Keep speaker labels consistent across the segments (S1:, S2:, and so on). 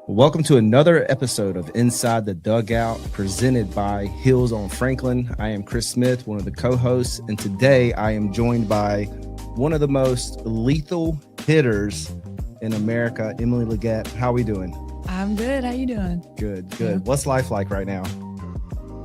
S1: Welcome to another episode of Inside the Dugout, presented by Hills on Franklin. I am Chris Smith, one of the co-hosts, and today I am joined by one of the most lethal hitters in America, Emily LeGette. How are we doing?
S2: I'm good. How you doing?
S1: Good. Yeah. What's life like right now?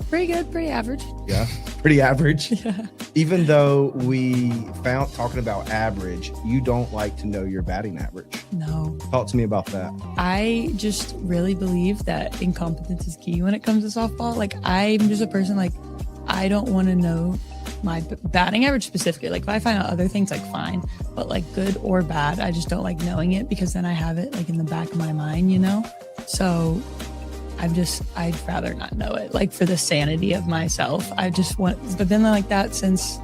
S2: Pretty good. Pretty average.
S1: Yeah, pretty average.
S2: Yeah.
S1: Even though we found, talking about average, you don't like to know your batting average.
S2: No.
S1: Talk to me about that.
S2: I just really believe that incompetence is key when it comes to softball. Like, I'm just a person, like, I don't want to know my batting average specifically. Like, if I find out other things, like, fine. But, like, good or bad, I just don't like knowing it because then I have it, like, in the back of my mind, you know? So I'd rather not know it, like, for the sanity of myself. But then like that since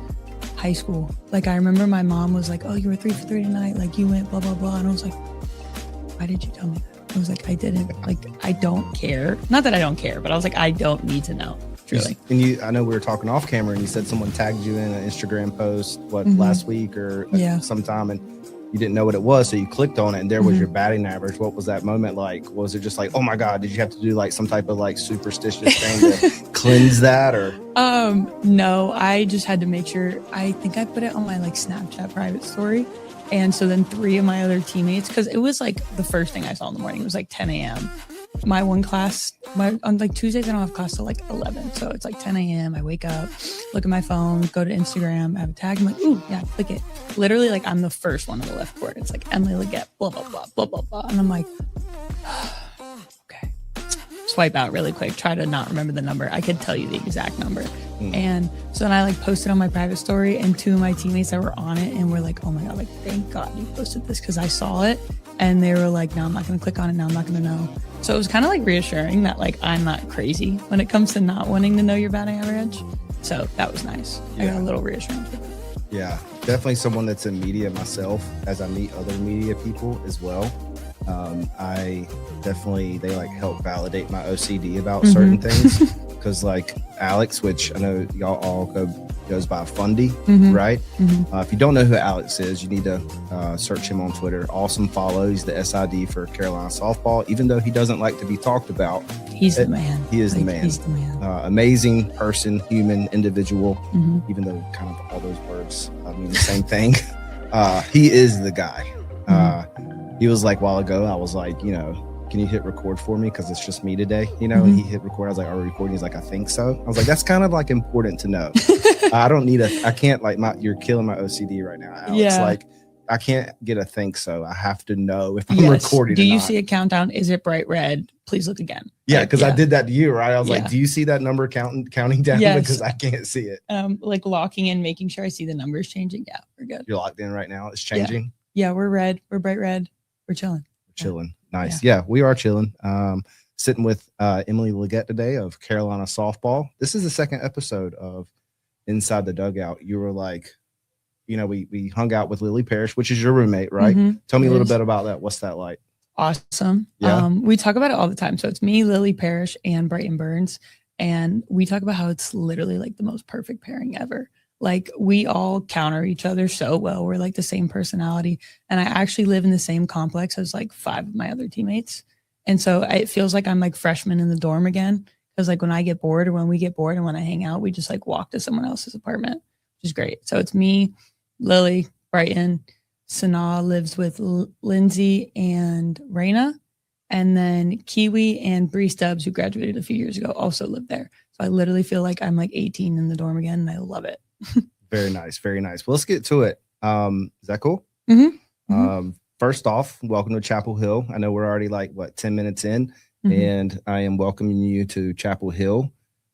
S2: high school. Like, I remember my mom was like, oh, you were 3 for 3 tonight. Like, you went blah, blah, blah. And I was like, why did you tell me that? I was like, I didn't. Like, I don't care. Not that I don't care, but I was like, I don't need to know. Truly.
S1: And I know we were talking off camera and you said someone tagged you in an Instagram post, last week or sometime, and you didn't know what it was, so you clicked on it and there was your batting average. What was that moment like? Was it just like, oh my God, did you have to do like some type of like superstitious thing to cleanse that, or?
S2: No, I just had to make sure. I think I put it on my like Snapchat private story. And so then 3 of my other teammates, because it was like the first thing I saw in the morning, it was like 10 a.m. My one class, on like Tuesdays, I don't have class till like 11. So it's like 10 a.m. I wake up, look at my phone, go to Instagram, I have a tag. I'm like, ooh, yeah, click it. Literally, like, I'm the first one on the left board. It's like Emily LeGette, blah, blah, blah, blah, blah, blah. And I'm like, okay. Swipe out really quick. Try to not remember the number. I could tell you the exact number. And so then I like posted on my private story, and 2 of my teammates that were on it and were like, oh my God, like, thank God you posted this, because I saw it. And they were like, no, I'm not going to click on it now. I'm not going to know. So it was kind of like reassuring that like I'm not crazy when it comes to not wanting to know your batting average. So that was nice. Yeah. I got a little reassurance with it.
S1: Yeah, definitely someone that's in media myself, as I meet other media people as well. They like help validate my OCD about certain things. Because like Alex, which I know y'all all goes by Fundy, right? If you don't know who Alex is, you need to search him on Twitter. Awesome follow. He's the SID for Carolina softball. Even though he doesn't like to be talked about,
S2: he's the man.
S1: He is the man.
S2: He's the man.
S1: Amazing person, human, individual. Even though kind of all those words mean the same thing. He is the guy. He was like a while ago, I was like, can you hit record for me? Because it's just me today, and he hit record. I was like, are we recording? He's like, I think so. I was like, that's kind of like important to know. I can't like you're killing my OCD right now, Alex.
S2: Yeah.
S1: Like, I can't get a think so. I have to know if I'm recording.
S2: Do you see a countdown? Is it bright red? Please look again.
S1: Yeah, because I did that to you, right? I was like, do you see that number counting down? Yes. Because I can't see it.
S2: Like locking in, making sure I see the numbers changing. Yeah, we're good.
S1: You're locked in right now. It's changing.
S2: Yeah, we're red. We're bright red. We're chilling.
S1: Chilling. Nice. Yeah, we are chilling. Sitting with Emily LeGette today of Carolina softball. This is the second episode of Inside the Dugout. You were like, we hung out with Lily Parrish, which is your roommate, right? Tell me a little bit about that. What's that like?
S2: Awesome.
S1: Yeah.
S2: We talk about it all the time. So it's me, Lily Parrish, and Brighton Burns. And we talk about how it's literally like the most perfect pairing ever. Like, we all counter each other so well. We're like the same personality. And I actually live in the same complex as like 5 of my other teammates. And so it feels like I'm like freshman in the dorm again. Because like when I get bored, or when we get bored and when I hang out, we just like walk to someone else's apartment, which is great. So it's me, Lily, Brighton, Sanaa lives with Lindsay and Raina. And then Kiwi and Bree Stubbs, who graduated a few years ago, also live there. So I literally feel like I'm like 18 in the dorm again, and I love it.
S1: Very nice. Very nice. Well, let's get to it. Is that cool? First off, welcome to Chapel Hill. I know we're already like 10 minutes in, and I am welcoming you to Chapel Hill.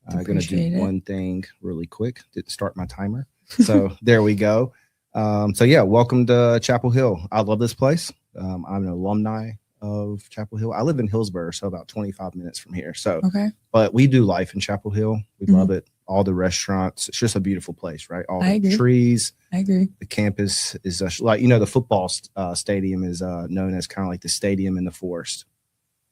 S1: I'm going to do one thing really quick. Didn't start my timer. So there we go. So yeah, welcome to Chapel Hill. I love this place. I'm an alumni of Chapel Hill. I live in Hillsborough, so about 25 minutes from here. So, but we do life in Chapel Hill. We love it. All the restaurants. It's just a beautiful place, right? All the trees.
S2: I agree.
S1: The campus is like, the football stadium is known as kind of like the stadium in the forest.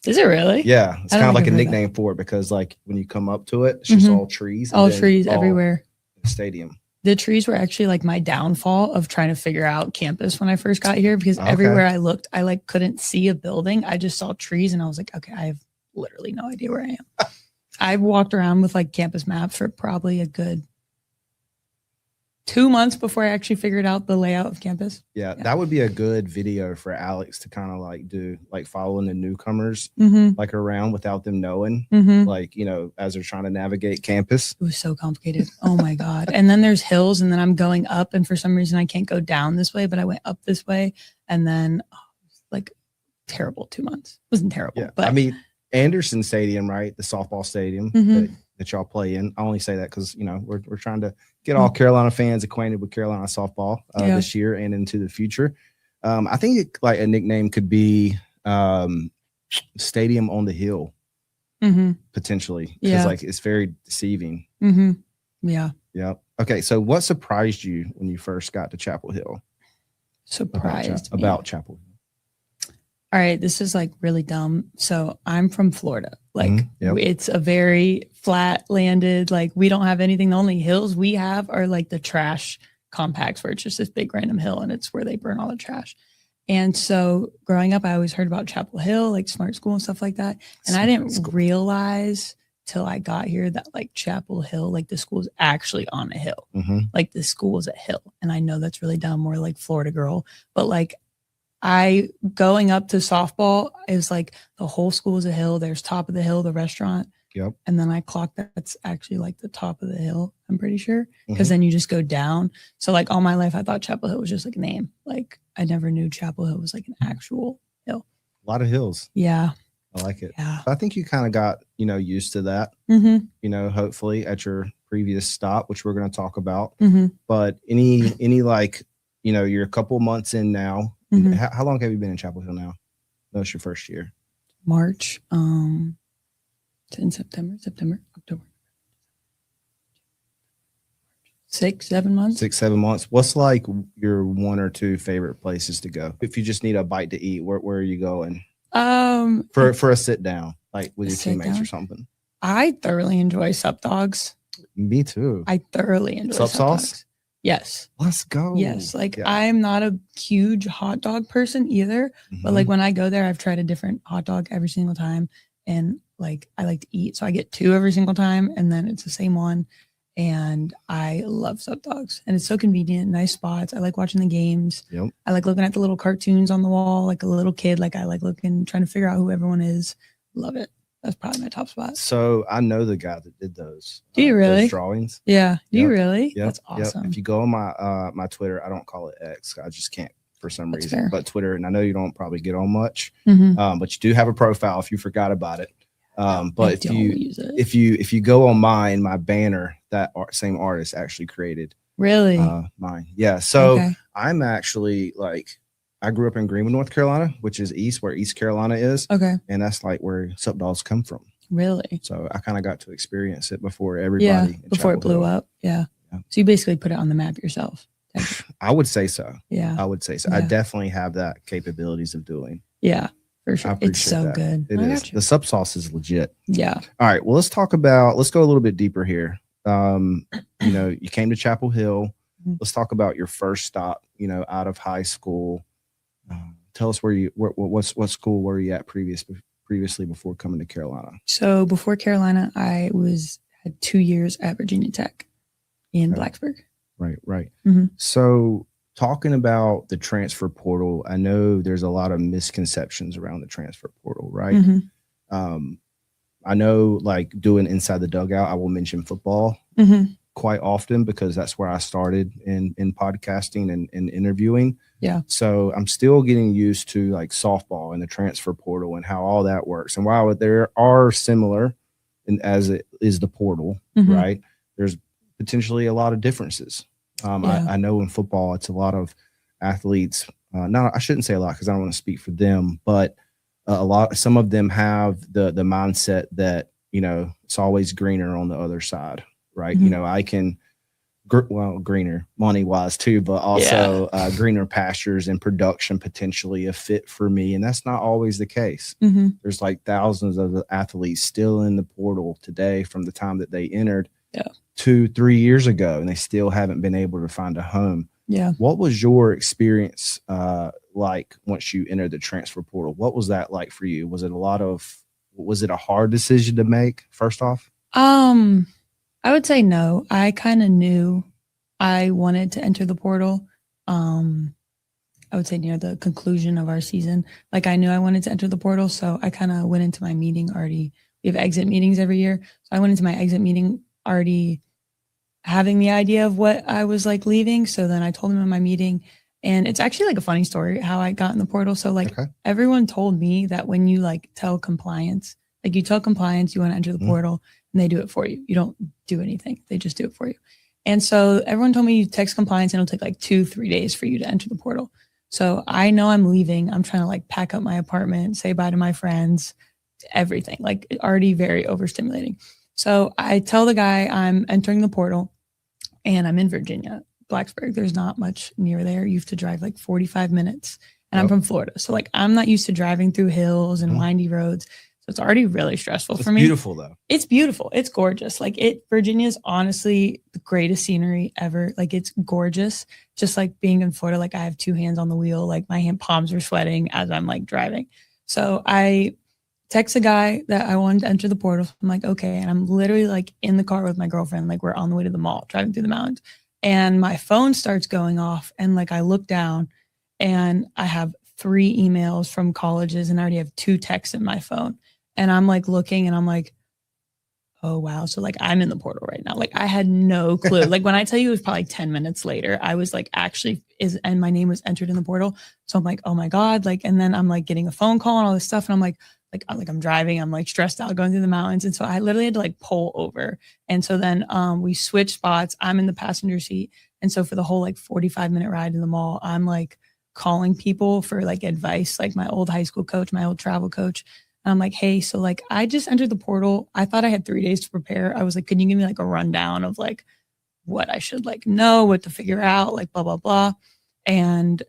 S2: Is it really?
S1: Yeah. It's kind of like a nickname for it, because like when you come up to it, it's just all trees.
S2: All trees everywhere.
S1: Stadium.
S2: The trees were actually like my downfall of trying to figure out campus when I first got here, because everywhere I looked, I like couldn't see a building. I just saw trees and I was like, okay, I have literally no idea where I am. I walked around with like campus maps for probably a good 2 months before I actually figured out the layout of campus.
S1: Yeah, that would be a good video for Alex to kind of like do, like following the newcomers like around without them knowing, like, you know, as they're trying to navigate campus.
S2: It was so complicated. Oh my God. And then there's hills, and then I'm going up, and for some reason I can't go down this way, but I went up this way, and then like terrible 2 months. It wasn't terrible, but
S1: I mean, Anderson Stadium, right? The softball stadium that y'all play in. I only say that because, you know, we're trying to get all Carolina fans acquainted with Carolina softball this year and into the future. I think like a nickname could be Stadium on the Hill, potentially, because like it's very deceiving.
S2: Yeah.
S1: Okay, so what surprised you when you first got to Chapel Hill? About Chapel Hill.
S2: All right, this is like really dumb. So I'm from Florida. Like it's a very flat landed, like we don't have anything. The only hills we have are like the trash compacts, where it's just this big random hill, and it's where they burn all the trash. And so growing up, I always heard about Chapel Hill, like smart school and stuff like that. And I didn't realize till I got here that like Chapel Hill, like the school is actually on a hill. Like the school is a hill. And I know that's really dumb. We're like Florida girl, but like going up to softball is like the whole school is a hill. There's top of the hill, the restaurant. And then I clocked that's actually like the top of the hill, I'm pretty sure. Because then you just go down. So like all my life, I thought Chapel Hill was just like a name. Like I never knew Chapel Hill was like an actual hill.
S1: A lot of hills.
S2: Yeah.
S1: I like it.
S2: Yeah.
S1: I think you kind of got, you know, used to that, you know, hopefully at your previous stop, which we're going to talk about. But any like, you know, you're a couple months in now. How long have you been in Chapel Hill now? No, it's your first year.
S2: March, in September, October. 6-7 months.
S1: 6-7 months. What's like your one or two favorite places to go? If you just need a bite to eat, where are you going? For a sit down, like with your teammates or something.
S2: I thoroughly enjoy Sup Dogs.
S1: Me too.
S2: I thoroughly enjoy
S1: Sup sauce.
S2: Dogs. Yes.
S1: Let's go.
S2: Yes. Like I'm not a huge hot dog person either, but like when I go there, I've tried a different hot dog every single time, and like I like to eat, so I get 2 every single time, and then it's the same one. And I love Sup Dogs, and it's so convenient, nice spots. I like watching the games. I like looking at the little cartoons on the wall, like a little kid. Like I like looking, trying to figure out who everyone is. Love it. That's probably my top spot.
S1: So I know the guy that did those.
S2: Do you really?
S1: Those drawings.
S2: Yeah. Do you really?
S1: Yep.
S2: That's awesome.
S1: If you go on my my Twitter, I don't call it X. I just can't for some reason. Fair. But Twitter, and I know you don't probably get on much, but you do have a profile if you forgot about it. But if you go on my banner, that same artist actually created.
S2: Really?
S1: Mine. Yeah. So I'm actually like, I grew up in Greenwood, North Carolina, which is where East Carolina is.
S2: Okay.
S1: And that's like where Sup Dogs come from.
S2: Really?
S1: So I kind of got to experience it before everybody.
S2: Before it blew up. Yeah. So you basically put it on the map yourself.
S1: I would say so.
S2: Yeah.
S1: I would say so.
S2: Yeah.
S1: I definitely have that capabilities of doing.
S2: Yeah, for sure. It's so good.
S1: It is. The Sup sauce is legit.
S2: Yeah.
S1: All right. Well, let's go a little bit deeper here. You know, you came to Chapel Hill. Let's talk about your first stop, you know, out of high school. Tell us what school were you at previously before coming to Carolina?
S2: So before Carolina, I had 2 years at Virginia Tech in Blacksburg.
S1: Right. So talking about the transfer portal, I know there's a lot of misconceptions around the transfer portal, right? I know like doing Inside the Dugout, I will mention football quite often because that's where I started in podcasting and interviewing.
S2: Yeah.
S1: So I'm still getting used to like softball and the transfer portal and how all that works. And while there are similar as it is the portal, right, there's potentially a lot of differences. I know in football, it's a lot of athletes. I shouldn't say a lot because I don't want to speak for them, but some of them have the mindset that, you know, it's always greener on the other side, right? You know, I can, greener money wise too, but also greener pastures and production potentially a fit for me. And that's not always the case. There's like thousands of athletes still in the portal today from the time that they entered 2-3 years ago, and they still haven't been able to find a home.
S2: Yeah.
S1: What was your experience like once you entered the transfer portal? What was that like for you? Was it a hard decision to make, first off?
S2: I would say no. I kind of knew I wanted to enter the portal. I would say near the conclusion of our season, like I knew I wanted to enter the portal. So I kind of went into my meeting already. We have exit meetings every year. So I went into my exit meeting already having the idea of what I was like leaving. So then I told them in my meeting, and it's actually like a funny story how I got in the portal. So like everyone told me that when you like tell compliance, like you tell compliance you want to enter the portal and they do it for you. You don't do anything. They just do it for you. And so everyone told me you text compliance and it'll take like 2-3 days for you to enter the portal. So I know I'm leaving. I'm trying to like pack up my apartment, say bye to my friends, everything, like already very overstimulating. So I tell the guy I'm entering the portal and I'm in Virginia, Blacksburg. There's not much near there. You have to drive like 45 minutes and I'm from Florida. So like, I'm not used to driving through hills and windy roads. So it's already really stressful for me. It's
S1: beautiful though.
S2: It's beautiful. It's gorgeous. Like Virginia is honestly the greatest scenery ever. Like it's gorgeous. Just like being in Florida, like I have 2 hands on the wheel. Like my palms are sweating as I'm like driving. So I text a guy that I wanted to enter the portal. I'm like, okay. And I'm literally like in the car with my girlfriend. Like we're on the way to the mall, driving through the mountains. And my phone starts going off. And like I look down and I have 3 emails from colleges and I already have 2 texts in my phone. And I'm like looking and I'm like, oh, wow. So like I'm in the portal right now. Like I had no clue. Like when I tell you it was probably 10 minutes later, I was like and my name was entered in the portal. So I'm like, oh my God. Like, and then I'm like getting a phone call and all this stuff. And I'm like I'm driving, I'm like stressed out going through the mountains. And so I literally had to like pull over. And so then we switched spots. I'm in the passenger seat. And so for the whole like 45-minute ride to the mall, I'm like calling people for like advice, like my old high school coach, my old travel coach. And I'm like, hey, so like I just entered the portal. I thought I had 3 days to prepare. I was like, can you give me like a rundown of like what I should like know, what to figure out, like blah, blah, blah. And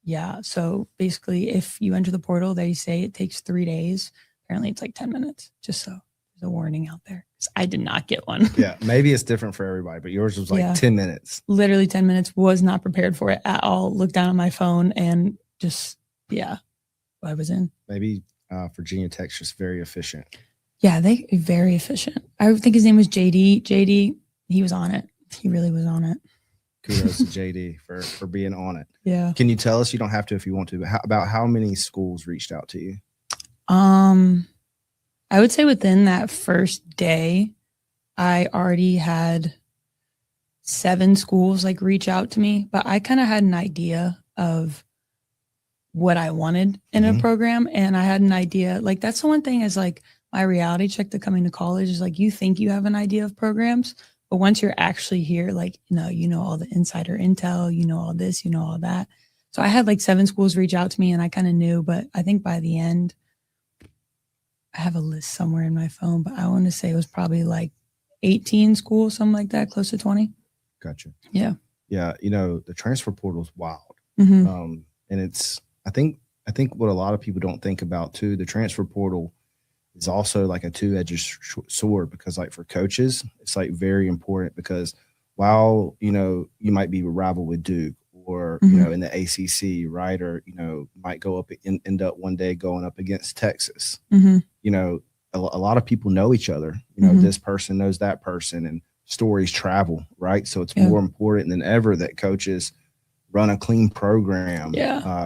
S2: yeah, so basically if you enter the portal, they say it takes 3 days. Apparently it's like 10 minutes, just so there's a warning out there. I did not get one.
S1: Yeah, maybe it's different for everybody, but yours was like 10 minutes.
S2: Literally 10 minutes, was not prepared for it at all. Looked down at my phone and just, I was in.
S1: Maybe Virginia Tech's just very efficient.
S2: Yeah, they very efficient. I think his name was JD. JD, he was on it. He really was on it.
S1: Kudos to JD for being on it.
S2: Yeah.
S1: Can you tell us? You don't have to if you want to, but about how many schools reached out to you?
S2: I would say within that first day, I already had 7 schools like reach out to me, but I kind of had an idea of what I wanted in a program. And I had an idea, like that's the one thing is like my reality check to coming to college is like, you think you have an idea of programs, but once you're actually here, like, you know, all the insider intel, you know, all this, you know, all that. So I had like 7 schools reach out to me and I kind of knew, but I think by the end, I have a list somewhere in my phone, but I want to say it was probably like 18 schools, something like that, close to 20.
S1: Gotcha.
S2: Yeah.
S1: Yeah. You know, the transfer portal is wild.
S2: Mm-hmm.
S1: And it's, I think what a lot of people don't think about too, the transfer portal is also like a 2-edged sword because like for coaches, it's like very important because while, you know, you might be rival with Duke or, you know, in the ACC, right? Or, you know, might go up and end up one day going up against Texas. You know, a lot of people know each other. You know, this person knows that person and stories travel, right? So it's more important than ever that coaches run a clean program,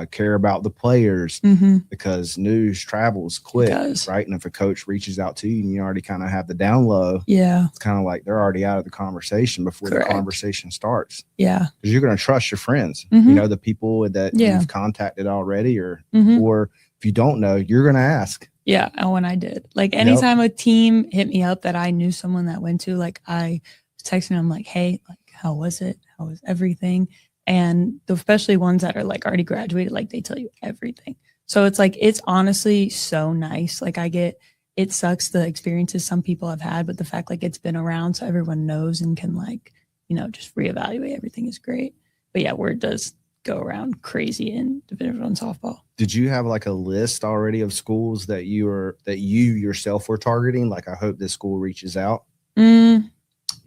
S1: care about the players because news travels quick, right? And if a coach reaches out to you and you already kind of have the down low, it's kind of like they're already out of the conversation before the conversation starts. Yeah. Because you're going to trust your friends, you know, the people that you've contacted already or if you don't know, you're going to ask.
S2: Yeah. And when I did, like anytime a team hit me up that I knew someone that went to, like I was texting them like, hey, like, how was it? How was everything? And especially ones that are like already graduated, like they tell you everything. So it's like, it's honestly so nice. Like it sucks the experiences some people have had, but the fact like it's been around so everyone knows and can like, you know, just reevaluate everything is great. But yeah, word does go around crazy in Division I softball.
S1: Did you have like a list already of schools that you yourself were targeting? Like, I hope this school reaches out.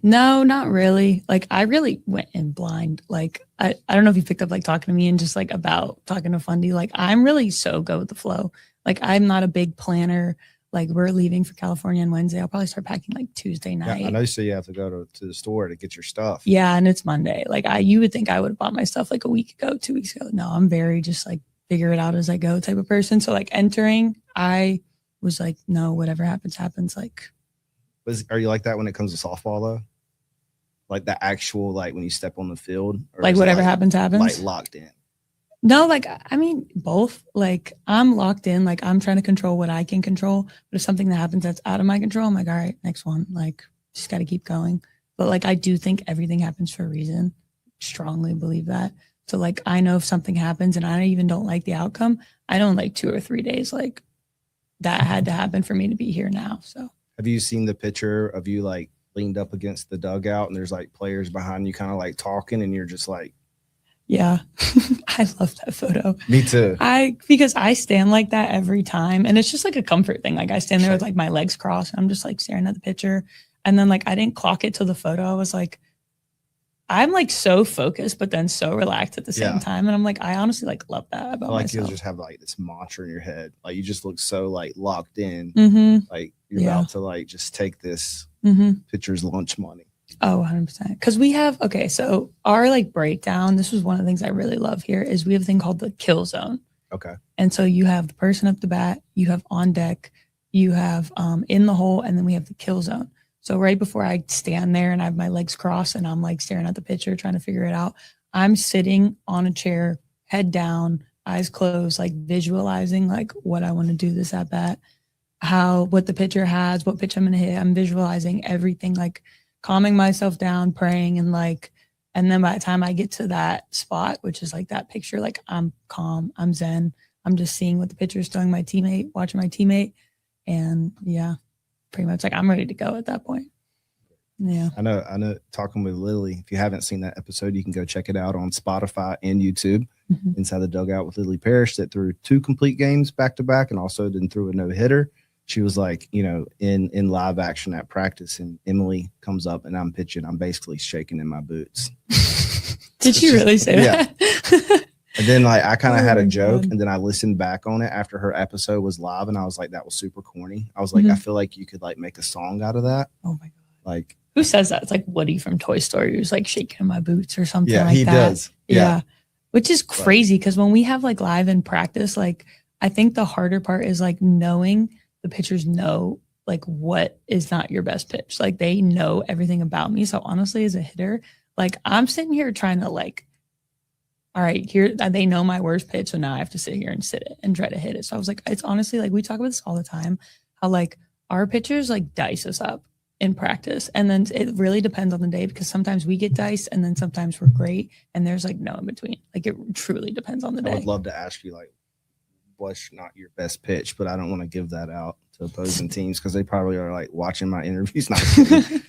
S2: No, not really. Like I really went in blind. Like I don't know if you picked up like talking to me and just like about talking to Fundy. Like I'm really so go with the flow. Like I'm not a big planner. Like we're leaving for California on Wednesday. I'll probably start packing like Tuesday night.
S1: Yeah, I know. So you have to go to the store to get your stuff.
S2: Yeah, and it's Monday. Like you would think I would have bought my stuff like a week ago, 2 weeks ago. No, I'm very just like figure it out as I go type of person. So like entering, I was like, no, whatever happens, happens. Like,
S1: are you like that when it comes to softball though? Like the actual, like when you step on the field,
S2: or like whatever happens, happens.
S1: Like locked in.
S2: No, like I mean both. Like I'm locked in. Like I'm trying to control what I can control. But if something that happens that's out of my control, I'm like, all right, next one. Like just got to keep going. But like I do think everything happens for a reason. Strongly believe that. So like I know if something happens and I even don't like the outcome, I know in like 2 or 3 days like that had to happen for me to be here now. So
S1: have you seen the picture of you like leaned up against the dugout and there's like players behind you kind of like talking and you're just like,
S2: yeah. I love that photo.
S1: Me too.
S2: Because I stand like that every time and it's just like a comfort thing. Like I stand there with like my legs crossed and I'm just like staring at the picture. And then like I didn't clock it to the photo. I was like, I'm like so focused, but then so relaxed at the same time. And I'm like, I honestly like love that about myself.
S1: You'll just have like this mantra in your head. Like you just look so like locked in. Like you're about to like just take this pitcher's lunch money.
S2: Oh, 100%. Because we have, okay, so our like breakdown, this was one of the things I really love here is we have a thing called the kill zone.
S1: Okay.
S2: And so you have the person up the bat, you have on deck, you have in the hole, and then we have the kill zone. So right before I stand there and I have my legs crossed and I'm like staring at the pitcher, trying to figure it out, I'm sitting on a chair, head down, eyes closed, like visualizing like what I want to do this at bat, what the pitcher has, what pitch I'm going to hit. I'm visualizing everything, like calming myself down, praying, and then by the time I get to that spot, which is like that picture, like I'm calm, I'm zen, I'm just seeing what the pitcher is throwing my teammate, watching my teammate, and yeah. Pretty much like I'm ready to go at that point. Yeah.
S1: I know talking with Lily, if you haven't seen that episode, you can go check it out on Spotify and YouTube. Inside the Dugout with Lily Parrish that threw 2 complete games back to back and also then threw a no-hitter. She was like, you know, in live action at practice and Emily comes up and I'm pitching. I'm basically shaking in my boots.
S2: Did she really say that?
S1: And then like I kind of had a joke and then I listened back on it after her episode was live and I was like, that was super corny. I was like, I feel like you could like make a song out of that.
S2: Oh my God.
S1: Like
S2: who says that? It's like Woody from Toy Story who's like shaking in my boots or something like that.
S1: Yeah, he does.
S2: Yeah. Which is crazy because when we have like live in practice, like I think the harder part is like knowing the pitchers know like what is not your best pitch. Like they know everything about me. So honestly, as a hitter, like I'm sitting here trying to like, all right, here they know my worst pitch, so now I have to sit here and sit it and try to hit it. So I was like, it's honestly like we talk about this all the time, how like our pitchers like dice us up in practice, and then it really depends on the day because sometimes we get diced and then sometimes we're great, and there's like no in between. Like it truly depends on the day.
S1: I would love to ask you like, what's not your best pitch, but I don't want to give that out to opposing teams because they probably are like watching my interviews. Not kidding.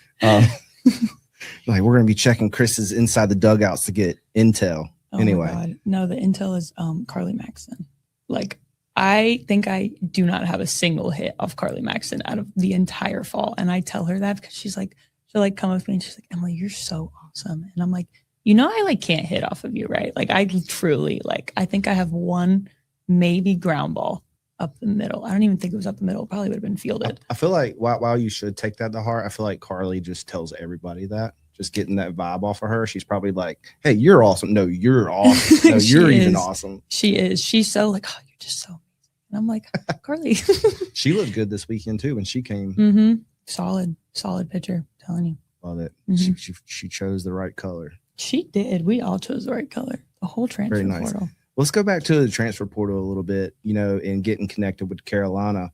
S1: Like we're gonna be checking Chris's inside the dugouts to get intel.
S2: Oh
S1: anyway,
S2: no, the intel is Carly Maxson. Like I think I do not have a single hit off Carly Maxson out of the entire fall, and I tell her that because she'll like come up with me and she's like, Emily, you're so awesome, and I'm like, you know, I like can't hit off of you, right? Like I truly like I think I have one maybe ground ball up the middle. I don't even think it was up the middle. Probably would have been fielded.
S1: I feel like while you should take that to heart, I feel like Carly just tells everybody that. Just getting that vibe off of her. She's probably like, hey, you're awesome. No, you're awesome. No, you're even awesome.
S2: She is. She's so like, oh, you're just so amazing. And I'm like, Carly.
S1: She looked good this weekend too when she came.
S2: Solid pitcher. I'm telling you.
S1: Love it. She chose the right color.
S2: She did. We all chose the right color. The whole transfer portal.
S1: Let's go back to the transfer portal a little bit, you know, and getting connected with Carolina.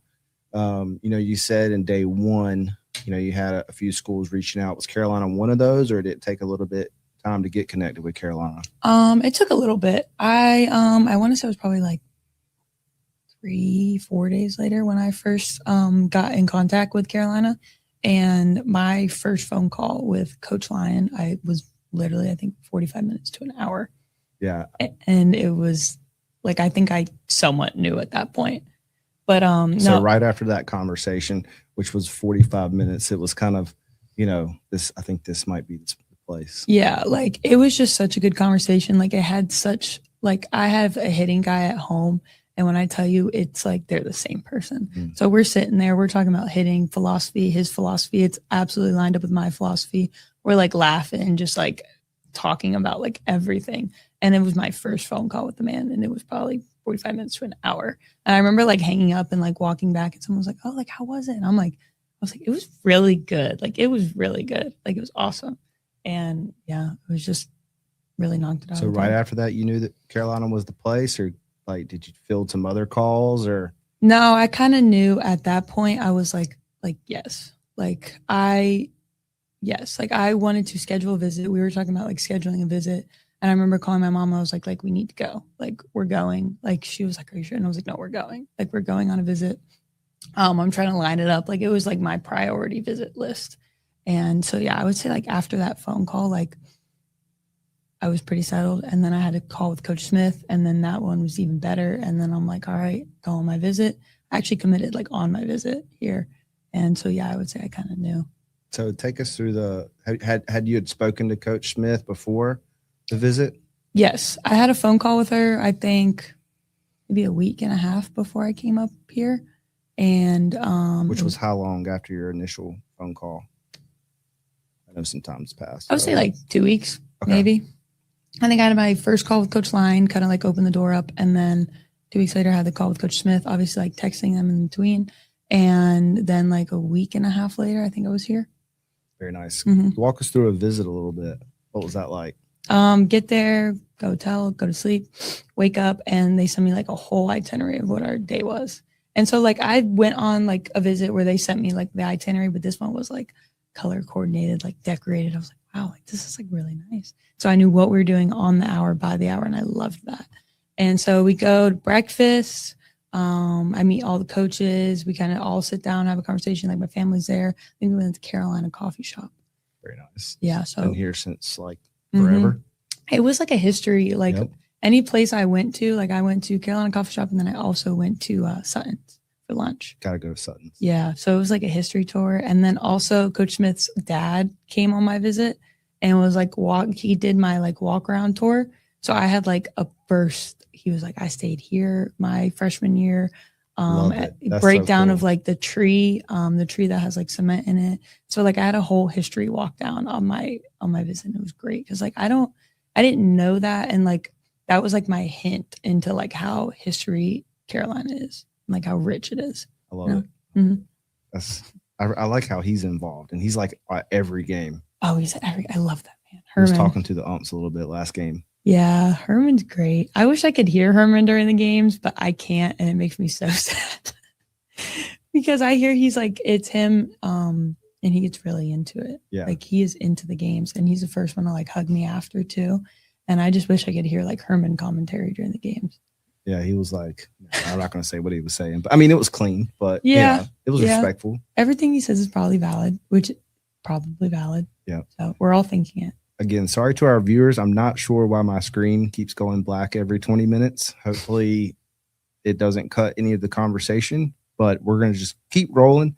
S1: You know, you said in day one, you know, you had a few schools reaching out. Was Carolina one of those, or did it take a little bit time to get connected with Carolina?
S2: It took a little bit. I want to say it was probably like 3-4 days later when I first got in contact with Carolina. And my first phone call with Coach Lyon, I was literally, I think, 45 minutes to an hour.
S1: Yeah.
S2: And it was like, I think I somewhat knew at that point. But
S1: so right after that conversation, which was 45 minutes, it was kind of I think this might be the place.
S2: Yeah, like it was just such a good conversation. Like it had I have a hitting guy at home, and when I tell you, it's like they're the same person. Mm. So we're sitting there, we're talking about hitting philosophy, his philosophy. It's absolutely lined up with my philosophy. We're like laughing, just like talking about like everything. And it was my first phone call with the man, and it was probably 45 minutes to an hour. And I remember like hanging up and like walking back, and someone was like, "Oh, like how was it?" And I was like, "It was really good. Like it was really good. Like it was awesome." And yeah, it was just really knocked it out.
S1: So right after that, you knew that Carolina was the place, or like, did you field some other calls, or?
S2: No, I kind of knew at that point. I was like, yes, yes, like I wanted to schedule a visit. We were talking about like scheduling a visit. And I remember calling my mom. I was like, we need to go. Like, we're going. Like, she was like, "Are you sure?" And I was like, "No, we're going. Like, we're going on a visit." I'm trying to line it up. Like, it was like my priority visit list. And so, yeah, I would say like after that phone call, like I was pretty settled. And then I had a call with Coach Smith, and then that one was even better. And then I'm like, all right, go on my visit. I actually committed like on my visit here. And so, yeah, I would say I kind of knew.
S1: So take us through had you had spoken to Coach Smith before the visit?
S2: Yes, I had a phone call with her, I think maybe a week and a half before I came up here. And
S1: which was how long after your initial phone call? I know some time's passed.
S2: I would say like 2 weeks, maybe. I think I had my first call with Coach Lyon, kind of like opened the door up. And then 2 weeks later, I had the call with Coach Smith, obviously like texting them in between. And then like a week and a half later, I think I was here.
S1: Very nice. Mm-hmm. Walk us through a visit a little bit. What was that like?
S2: Get there, go hotel, go to sleep, wake up, and they sent me like a whole itinerary of what our day was. And so like I went on like a visit where they sent me like the itinerary, but this one was like color coordinated, like decorated. I was like, wow, like this is like really nice. So I knew what we were doing on the hour, by the hour, and I loved that. And so we go to breakfast. I meet all the coaches. We kind of all sit down, have a conversation. Like my family's there. I think we went to Carolina Coffee Shop.
S1: Very nice.
S2: Yeah. So
S1: been here since like forever.
S2: Mm-hmm. It was like a history. Like any place I went to, like I went to Carolina Coffee Shop, and then I also went to Sutton's for lunch.
S1: Gotta go to Sutton's.
S2: Yeah. So it was like a history tour. And then also Coach Smith's dad came on my visit and was like he did my like walk around tour. So I had like a first, he was like, I stayed here my freshman year. Breakdown so cool. Of like the tree that has like cement in it. So like I had a whole history walk down on my visit. And it was great because like I didn't know that, and like that was like my hint into like how history Carolina is, and like how rich it is.
S1: I love it. Mm-hmm. I like how he's involved, and he's like at every game.
S2: Oh, he's at every. I love that man.
S1: Herman. He was talking to the umps a little bit last game.
S2: Yeah, Herman's great. I wish I could hear Herman during the games, but I can't, and it makes me so sad because I hear he's like, it's him, and he gets really into it.
S1: Yeah,
S2: like he is into the games, and he's the first one to like hug me after too. And I just wish I could hear like Herman commentary during the games.
S1: Yeah, he was like, I'm not going to say what he was saying, but I mean, it was clean, but yeah, it was respectful.
S2: Everything he says is probably valid, Yeah, so we're all thinking it.
S1: Again, sorry to our viewers. I'm not sure why my screen keeps going black every 20 minutes. Hopefully it doesn't cut any of the conversation, but we're going to just keep rolling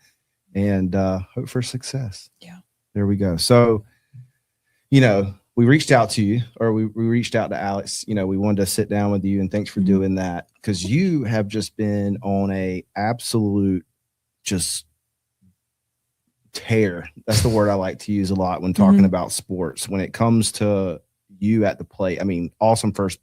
S1: and hope for success.
S2: Yeah.
S1: There we go. So, we reached out to you, or we reached out to Alex. We wanted to sit down with you, and thanks for doing that, because you have just been on a absolute just tear. That's the word I like to use a lot when talking about sports. When it comes to you at the plate, I mean, awesome first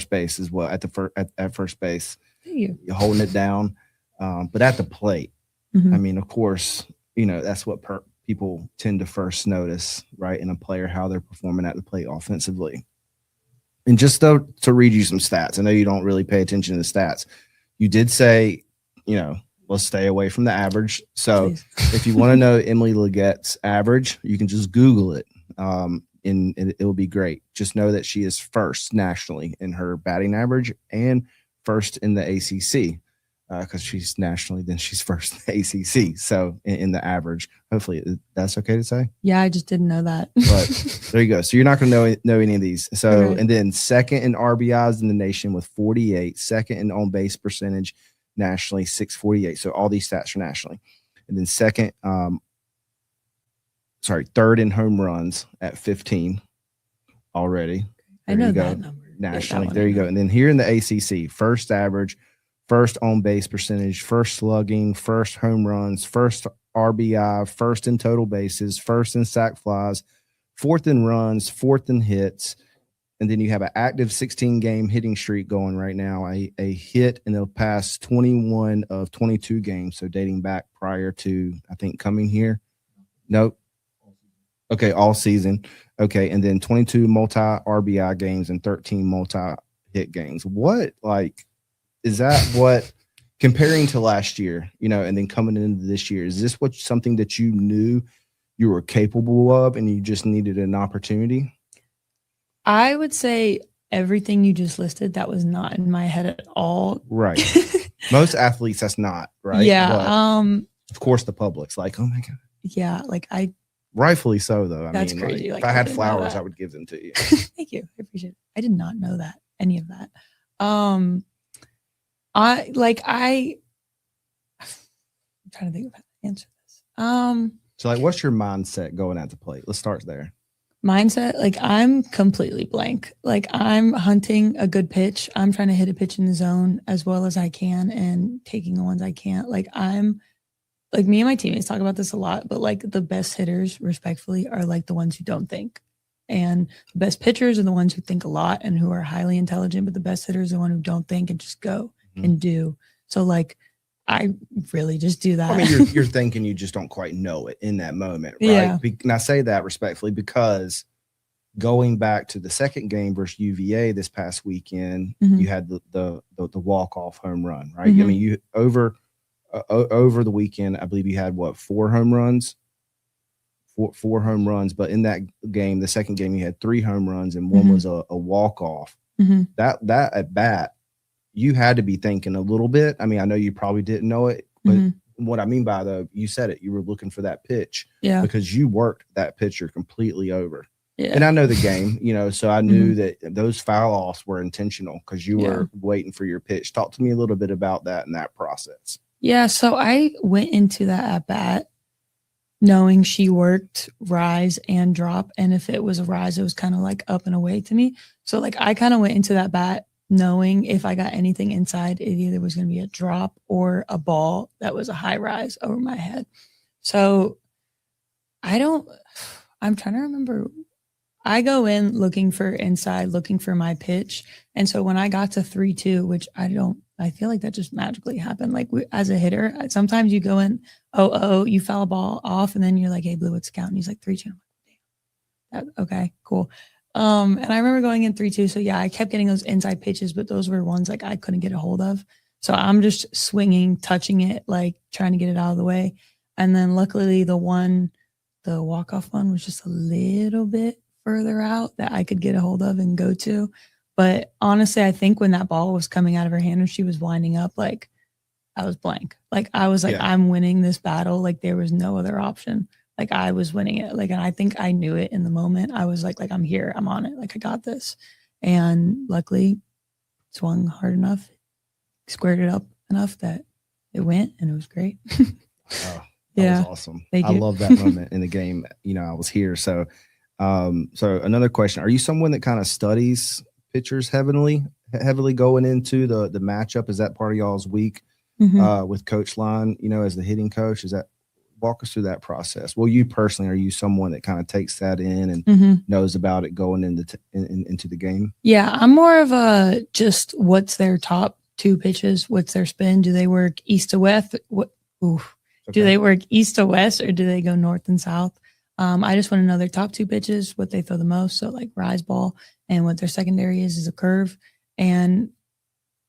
S1: base as well at first base. You're holding it down, but at the plate, I mean, of course, that's what people tend to first notice, right, in a player, how they're performing at the plate offensively. And just to read you some stats, I know you don't really pay attention to the stats. You did say, let's stay away from the average. So if you want to know Emily LeGette's average, you can just Google it, and it will be great. Just know that she is first nationally in her batting average and first in the ACC, because she's nationally, then she's first in the ACC. So in the average, hopefully that's okay to say.
S2: Yeah, I just didn't know that.
S1: But there you go. So you're not going to know any of these. So and then second in RBIs in the nation with 48, second in on base percentage nationally, 648. So all these stats are nationally. And then second third in home runs at 15 already.
S2: I know that number.
S1: Nationally. Yeah, there you go. And then here in the ACC, first average, first on base percentage, first slugging, first home runs, first RBI, first in total bases, first in sac flies, fourth in runs, fourth in hits. And then you have an active 16-game hitting streak going right now, a hit in the past 21 of 22 games. So dating back prior to, I think, coming here. Nope. Okay, all season. Okay, and then 22 multi-RBI games and 13 multi-hit games. What, like, is that what, comparing to last year, and then coming into this year, is this something that you knew you were capable of and you just needed an opportunity?
S2: I would say everything you just listed, that was not in my head at all.
S1: Right. Most athletes, that's not, right?
S2: Yeah.
S1: But of course, the public's like, oh my God.
S2: Yeah, like
S1: rightfully so, though.
S2: That's crazy.
S1: If I had flowers, I would give them to you.
S2: Thank you. I appreciate it. I did not know that, any of that. I'm trying to think of how to answer this.
S1: So, like, what's your mindset going at the plate? Let's start there.
S2: Mindset, like, I'm completely blank. Like, I'm hunting a good pitch. I'm trying to hit a pitch in the zone as well as I can and taking the ones I can't. Like, me and my teammates talk about this a lot, but like the best hitters, respectfully, are like the ones who don't think. And the best pitchers are the ones who think a lot and who are highly intelligent, but the best hitters are the one who don't think and just go and do. So like, I really just do that.
S1: I mean, you're thinking, you just don't quite know it in that moment, right?
S2: Yeah.
S1: And I say that respectfully because going back to the second game versus UVA this past weekend, you had the walk-off home run, right? I mean, you over the weekend, I believe you had four home runs, but in that game, the second game, you had 3 home runs and one was a walk-off. That at bat, you had to be thinking a little bit. I mean, I know you probably didn't know it, but what I mean by you said it, you were looking for that pitch because you worked that pitcher completely over. Yeah. And I know the game, so I knew that those foul offs were intentional because you were waiting for your pitch. Talk to me a little bit about that and that process.
S2: Yeah, so I went into that at bat knowing she worked rise and drop. And if it was a rise, it was kind of like up and away to me. So like I kind of went into that bat knowing if I got anything inside, it either was going to be a drop or a ball that was a high rise over my head. So I'm trying to remember. I go in looking for inside, looking for my pitch. And so when I got to 3-2, which I feel like that just magically happened. Like as a hitter, sometimes you go in, you foul a ball off, and then you're like, hey, Blue, what's the count? And he's like 3-2. I'm like, damn. Okay, cool. And I remember going in 3-2. So yeah, I kept getting those inside pitches, but those were ones like I couldn't get a hold of. So I'm just swinging, touching it, like trying to get it out of the way. And then luckily the walk-off one was just a little bit further out that I could get a hold of and go to. But honestly, I think when that ball was coming out of her hand and she was winding up, like I was blank. Like I was like, I'm winning this battle. Like there was no other option. Like I was winning it. Like, and I think I knew it in the moment. I was like I'm here, I'm on it. Like I got this. And luckily swung hard enough, squared it up enough that it went, and it was great.
S1: Oh, that was awesome. I love that moment in the game. I was here. So another question, are you someone that kind of studies pitchers heavily going into the matchup? Is that part of y'all's week with Coach Lyon, as the hitting coach? Walk us through that process. Well, you personally, are you someone that kind of takes that in and knows about it going into the game? Yeah,
S2: I'm more of a just what's their top 2 pitches? What's their spin? Do they work east to west? Do they work east to west, or do they go north and south? I just want to know their top 2 pitches, what they throw the most. So like rise ball, and what their secondary is a curve. And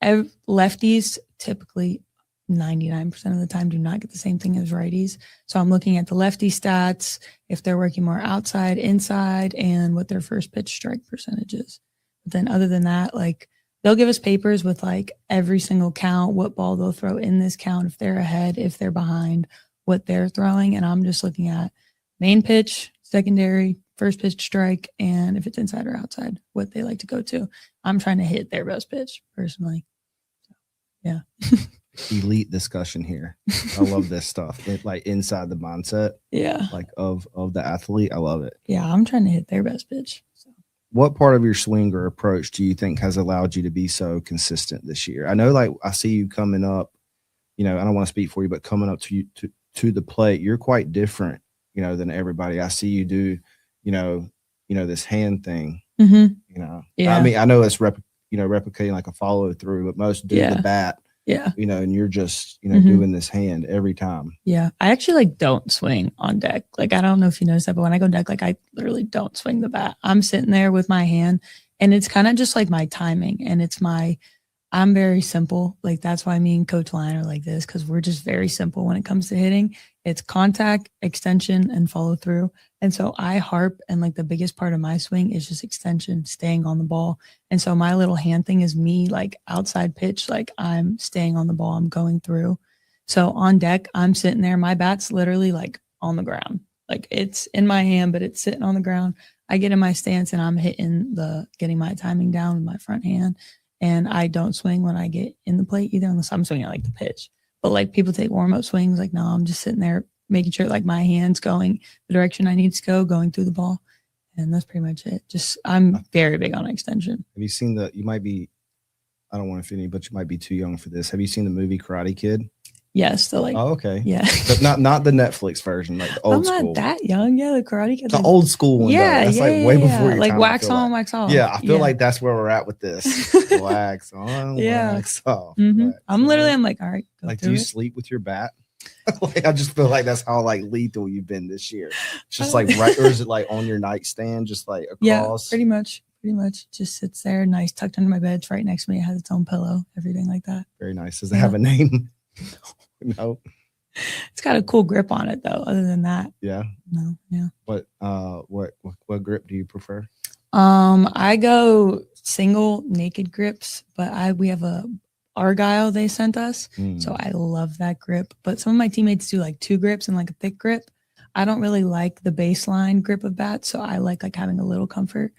S2: lefties typically 99% of the time do not get the same thing as righties. So I'm looking at the lefty stats, if they're working more outside, inside, and what their first pitch strike percentage is. But then other than that, like they'll give us papers with like every single count, what ball they'll throw in this count, if they're ahead, if they're behind, what they're throwing. And I'm just looking at main pitch, secondary, first pitch strike, and if it's inside or outside, what they like to go to. I'm trying to hit their best pitch personally. So, yeah.
S1: elite discussion here. I love this stuff. It, like inside the mindset, like of the athlete. I love it.
S2: Yeah, I'm trying to hit their best pitch. So.
S1: What part of your swing or approach do you think has allowed you to be so consistent this year? I know, like, I see you coming up. I don't want to speak for you, but coming up to the plate, you're quite different, than everybody. I see you do, this hand thing.
S2: Yeah.
S1: I mean, I know it's replicating like a follow through, but most do the bat.
S2: Yeah.
S1: And you're just, doing this hand every time.
S2: Yeah. I actually don't swing on deck. Like, I don't know if you noticed that, but when I go deck, I literally don't swing the bat. I'm sitting there with my hand, and it's kind of just like my timing, and I'm very simple. Like, that's why me and Coach Lyon are like this, because we're just very simple when it comes to hitting. It's contact, extension, and follow through. And so I harp, and the biggest part of my swing is just extension, staying on the ball. And so my little hand thing is me, outside pitch, I'm staying on the ball, I'm going through. So on deck, I'm sitting there, my bat's literally on the ground. It's in my hand, but it's sitting on the ground. I get in my stance, and I'm getting my timing down with my front hand. And I don't swing when I get in the plate either, unless I'm swinging the pitch. But people take warm-up swings. No, I'm just sitting there making sure my hand's going the direction I need to go, going through the ball. And that's pretty much it. I'm very big on extension.
S1: Have you seen you might be, I don't want to offend you, but you might be too young for this. Have you seen the movie Karate Kid?
S2: Yes.
S1: Oh, okay.
S2: Yeah.
S1: But not the Netflix version, the old school.
S2: I'm not that young. Yeah, the Karate Kid.
S1: The old school one.
S2: Yeah.
S1: That's way before your time.
S2: Wax on, wax off.
S1: Yeah, I feel like that's where we're at with this. Wax on, wax off.
S2: Mm-hmm. I'm like, all right.
S1: Do you sleep with your bat? I just feel like that's how lethal you've been this year. It's just right, or is it on your nightstand, just across?
S2: Yeah, pretty much. Just sits there, nice, tucked under my bed. It's right next to me. It has its own pillow, everything like that.
S1: Very nice. Does it have a name? No.
S2: It's got a cool grip on it though. Other than that,
S1: yeah.
S2: No, yeah.
S1: What grip do you prefer?
S2: I go single naked grips, but we have a Argyle they sent us, so I love that grip. But some of my teammates do 2 grips and a thick grip. I don't really like the baseline grip of bats, so I like having a little comfort.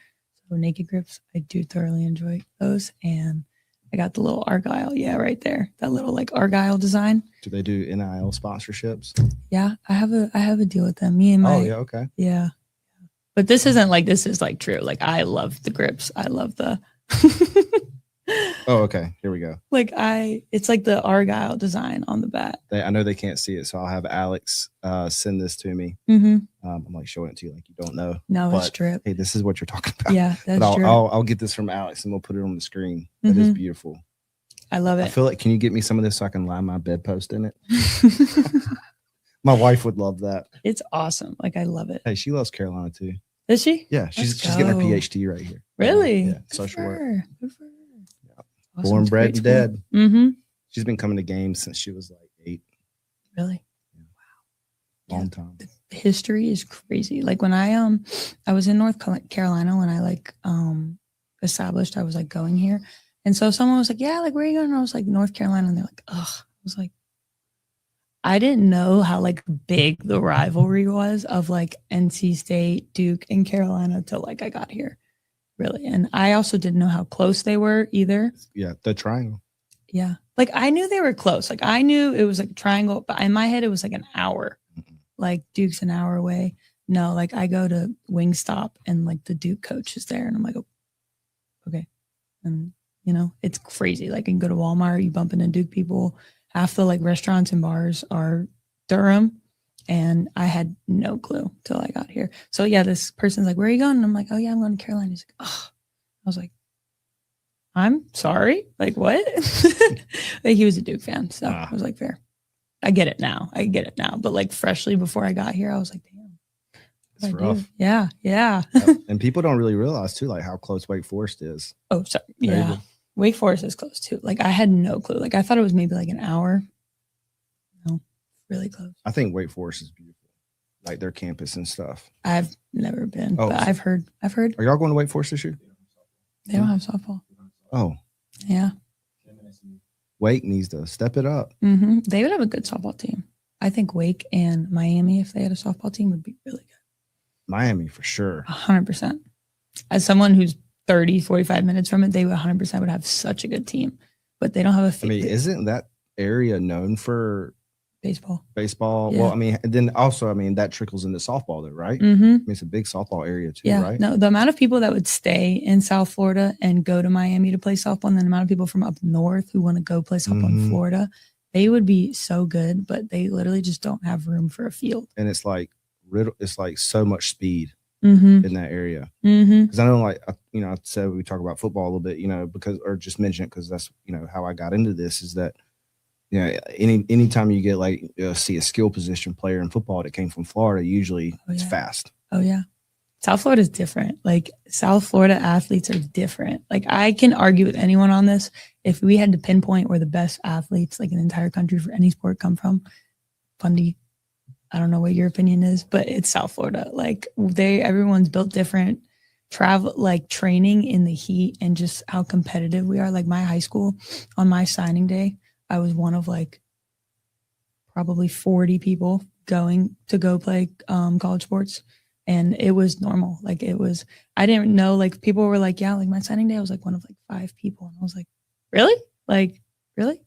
S2: So naked grips, I do thoroughly enjoy those, and I got the little Argyle, right there, that little Argyle design.
S1: Do they do NIL sponsorships? Yeah,
S2: I have a deal with them. Me and my
S1: okay.
S2: Yeah. But this isn't this is true. I love the grips. I love the
S1: Oh, okay. Here we go.
S2: It's the Argyle design on the bat.
S1: I know they can't see it, so I'll have Alex send this to me.
S2: Mm-hmm.
S1: I'm showing it to you you don't know.
S2: No, it's drip.
S1: Hey, this is what you're talking about.
S2: Yeah, that's
S1: drip. I'll get this from Alex, and we'll put it on the screen. That is beautiful.
S2: I love it.
S1: I feel can you get me some of this so I can line my bedpost in it? My wife would love that.
S2: It's awesome. I love it.
S1: Hey, she loves Carolina too.
S2: Does she?
S1: Yeah, she's getting her PhD right here.
S2: Really?
S1: Yeah, social work.
S2: Good for her.
S1: Yeah. Awesome. Born, bred, and dead.
S2: Mm-hmm.
S1: She's been coming to games since she was 8.
S2: Really?
S1: Yeah. Wow. Long time.
S2: The history is crazy. When I was in North Carolina when I established I was going here. And so someone was yeah, where are you going? And I was North Carolina. And they're ugh. I was I didn't know how big the rivalry was of NC State, Duke, and Carolina till I got here. Really. And I also didn't know how close they were either.
S1: Yeah, the triangle.
S2: Yeah. I knew they were close. I knew it was a triangle, but in my head it was an hour. Mm-hmm. Duke's an hour away. No, I go to Wingstop and the Duke coach is there and I'm oh, okay. And it's crazy. You can go to Walmart, you bump into Duke people. Half the restaurants and bars are Durham, and I had no clue till I got here. So yeah, this person's where are you going? And I'm oh yeah, I'm going to Carolina. He's oh. I was I'm sorry. What? He was a Duke fan, so I was fair. I get it now. But freshly before I got here, I was damn.
S1: It's rough.
S2: Yeah.
S1: And people don't really realize too, how close Wake Forest is.
S2: Oh, sorry. Yeah. Wake Forest is close too. I had no clue. I thought it was maybe an hour. No, really close.
S1: I think Wake Forest is beautiful. Their campus and stuff.
S2: I've never been, but I've heard.
S1: Are y'all going to Wake Forest this year?
S2: They don't have softball.
S1: Oh.
S2: Yeah.
S1: Wake needs to step it up.
S2: Mm-hmm. They would have a good softball team. I think Wake and Miami, if they had a softball team, would be really good.
S1: Miami for sure.
S2: 100%. As someone who's 30, 45 minutes from it, they 100% would have such a good team, but they don't have a.
S1: Isn't that area known for
S2: baseball?
S1: Yeah. Well, I mean, then also, I mean, that trickles into softball, though, right?
S2: Mm-hmm.
S1: I mean, it's a big softball area too, right?
S2: No, the amount of people that would stay in South Florida and go to Miami to play softball, and the amount of people from up north who want to go play softball in Florida, they would be so good, but they literally just don't have room for a field.
S1: And it's like so much speed in that area. Because I know, like, I said we talk about football a little bit, or just mention it because that's how I got into this is that. Anytime you get see a skill position player in football that came from Florida, usually it's fast.
S2: Oh yeah. South Florida is different. Like South Florida athletes are different. Like I can argue with anyone on this. If we had to pinpoint where the best athletes like in the entire country for any sport come from, Fundy, I don't know what your opinion is, but it's South Florida. Like everyone's built different. Travel, like training in the heat and just how competitive we are. Like my high school on my signing day, I was one of like probably 40 people going to go play college sports. And it was normal. Like I didn't know, like people were like, yeah, like my signing day, I was like one of like 5 people. And I was like, really? Like, really?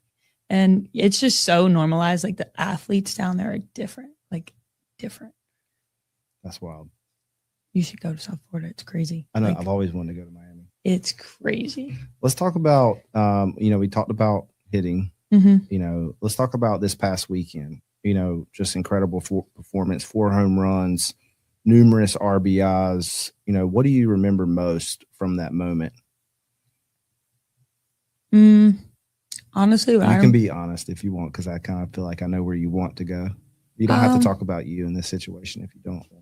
S2: And it's just so normalized. Like the athletes down there are different, like different.
S1: That's wild.
S2: You should go to South Florida. It's crazy.
S1: I know.
S2: Like,
S1: I've always wanted to go to Miami.
S2: It's crazy.
S1: Let's talk about, we talked about hitting. Let's talk about this past weekend. Just incredible performance, 4 home runs, numerous RBIs. What do you remember most from that moment?
S2: Honestly,
S1: you can be honest if you want, because I kind of feel like I know where you want to go. You don't have to talk about you in this situation if you don't want to.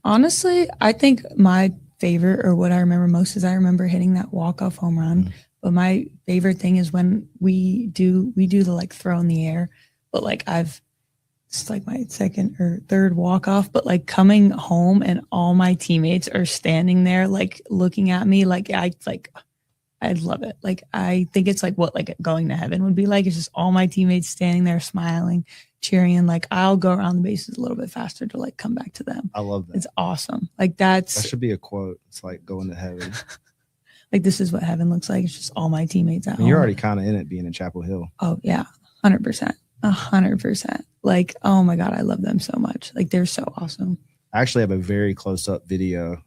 S2: Honestly, I think my favorite or what I remember most is I remember hitting that walk-off home run. But my favorite thing is when we do the like throw in the air, but like it's like my second or third walk off, but like coming home and all my teammates are standing there, like looking at me, I love it. Like, I think it's like what like going to heaven would be like. It's just all my teammates standing there smiling, cheering. And like, I'll go around the bases a little bit faster to like come back to them.
S1: I love that.
S2: It's awesome. Like that
S1: should be a quote. It's like going to heaven.
S2: Like, this is what heaven looks like. It's just all my teammates at home.
S1: You're already kind of in it being in Chapel Hill.
S2: Oh yeah. 100%. 100%. Like, oh my God, I love them so much. Like, they're so awesome.
S1: I actually have a very close up video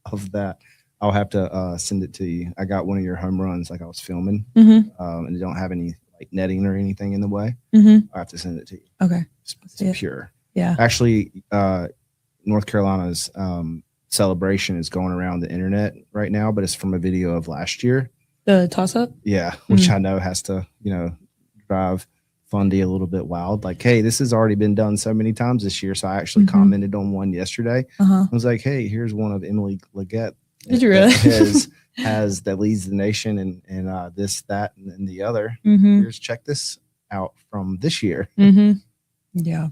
S1: of that. I'll have to send it to you. I got one of your home runs, like I was filming, and they don't have any like netting or anything in the way. I have to send it to you.
S2: Okay.
S1: It's pure.
S2: Yeah.
S1: Actually, North Carolina's celebration is going around the internet right now, but it's from a video of last year.
S2: The toss up?
S1: Yeah. Which I know has to, drive Fundy a little bit wild. Like, hey, this has already been done so many times this year. So I actually commented on one yesterday. I was like, hey, here's one of Emily LeGette.
S2: Did you really?
S1: has that leads the nation and this, that, and the other. Here's check this out from this year.
S2: Yeah,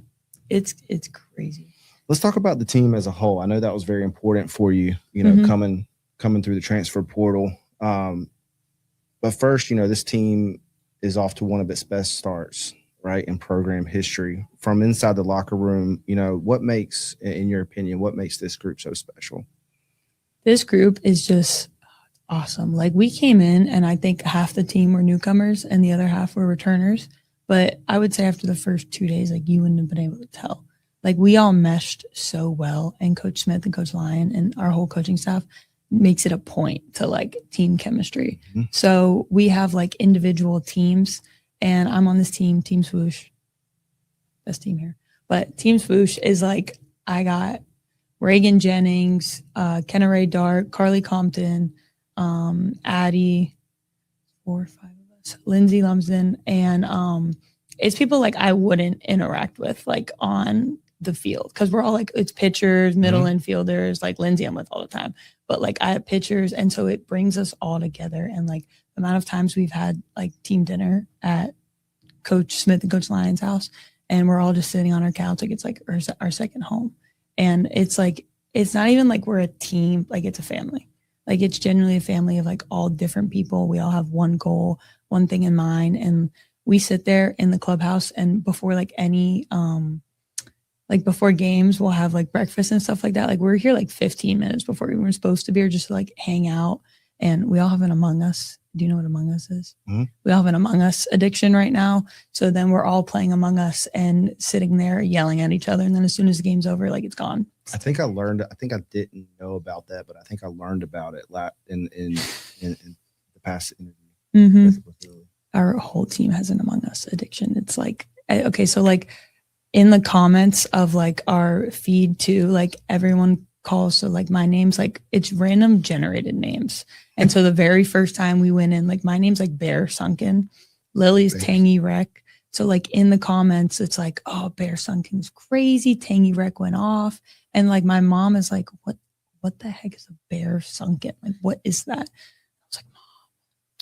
S2: it's crazy.
S1: Let's talk about the team as a whole. I know that was very important for you, coming through the transfer portal. But first, this team is off to one of its best starts, right, in program history. From inside the locker room, what makes, in your opinion, what makes this group so special?
S2: This group is just awesome. Like, we came in and I think half the team were newcomers and the other half were returners. But I would say after the first 2 days, like, you wouldn't have been able to tell. Like, we all meshed so well, and Coach Smith and Coach Lyon and our whole coaching staff makes it a point to like team chemistry. So we have like individual teams, and I'm on this team, Team Swoosh, best team here. But Team Swoosh is like, I got Reagan Jennings, Kenna Ray Dart, Carly Compton, Addie, 4 or 5 of us, Lindsay Lumsden, and it's people like I wouldn't interact with like on the field, because we're all like, it's pitchers, middle infielders, like Lindsay I'm with all the time, but like I have pitchers, and so it brings us all together. And like the amount of times we've had like team dinner at Coach Smith and Coach Lyon's house, and we're all just sitting on our couch, like it's like our second home. And it's like, it's not even like we're a team, like it's a family. Like, it's genuinely a family of like all different people. We all have one goal, one thing in mind. And we sit there in the clubhouse, and before like any, like before games, we'll have like breakfast and stuff like that. Like, we're here like 15 minutes before we were supposed to be, or just to like hang out. And we all have an Among Us do you know what Among Us is?
S1: Mm-hmm.
S2: We all have an Among Us addiction right now. So then we're all playing Among Us and sitting there yelling at each other. And then as soon as the game's over, like it's gone.
S1: I think I didn't know about that, but I think I learned about it in the past interview. With Lily.
S2: Our whole team has an Among Us addiction. It's like, okay, so like in the comments of like our feed too, like everyone calls, so like my name's like, it's random generated names. And so the very first time we went in, like my name's like Bear Sunken, Lily's Tangy Wreck. So like in the comments, it's like, oh, Bear Sunken's crazy, Tangy Wreck went off. And like my mom is like, what the heck is a Bear Sunken? Like, what is that? I was like, Mom,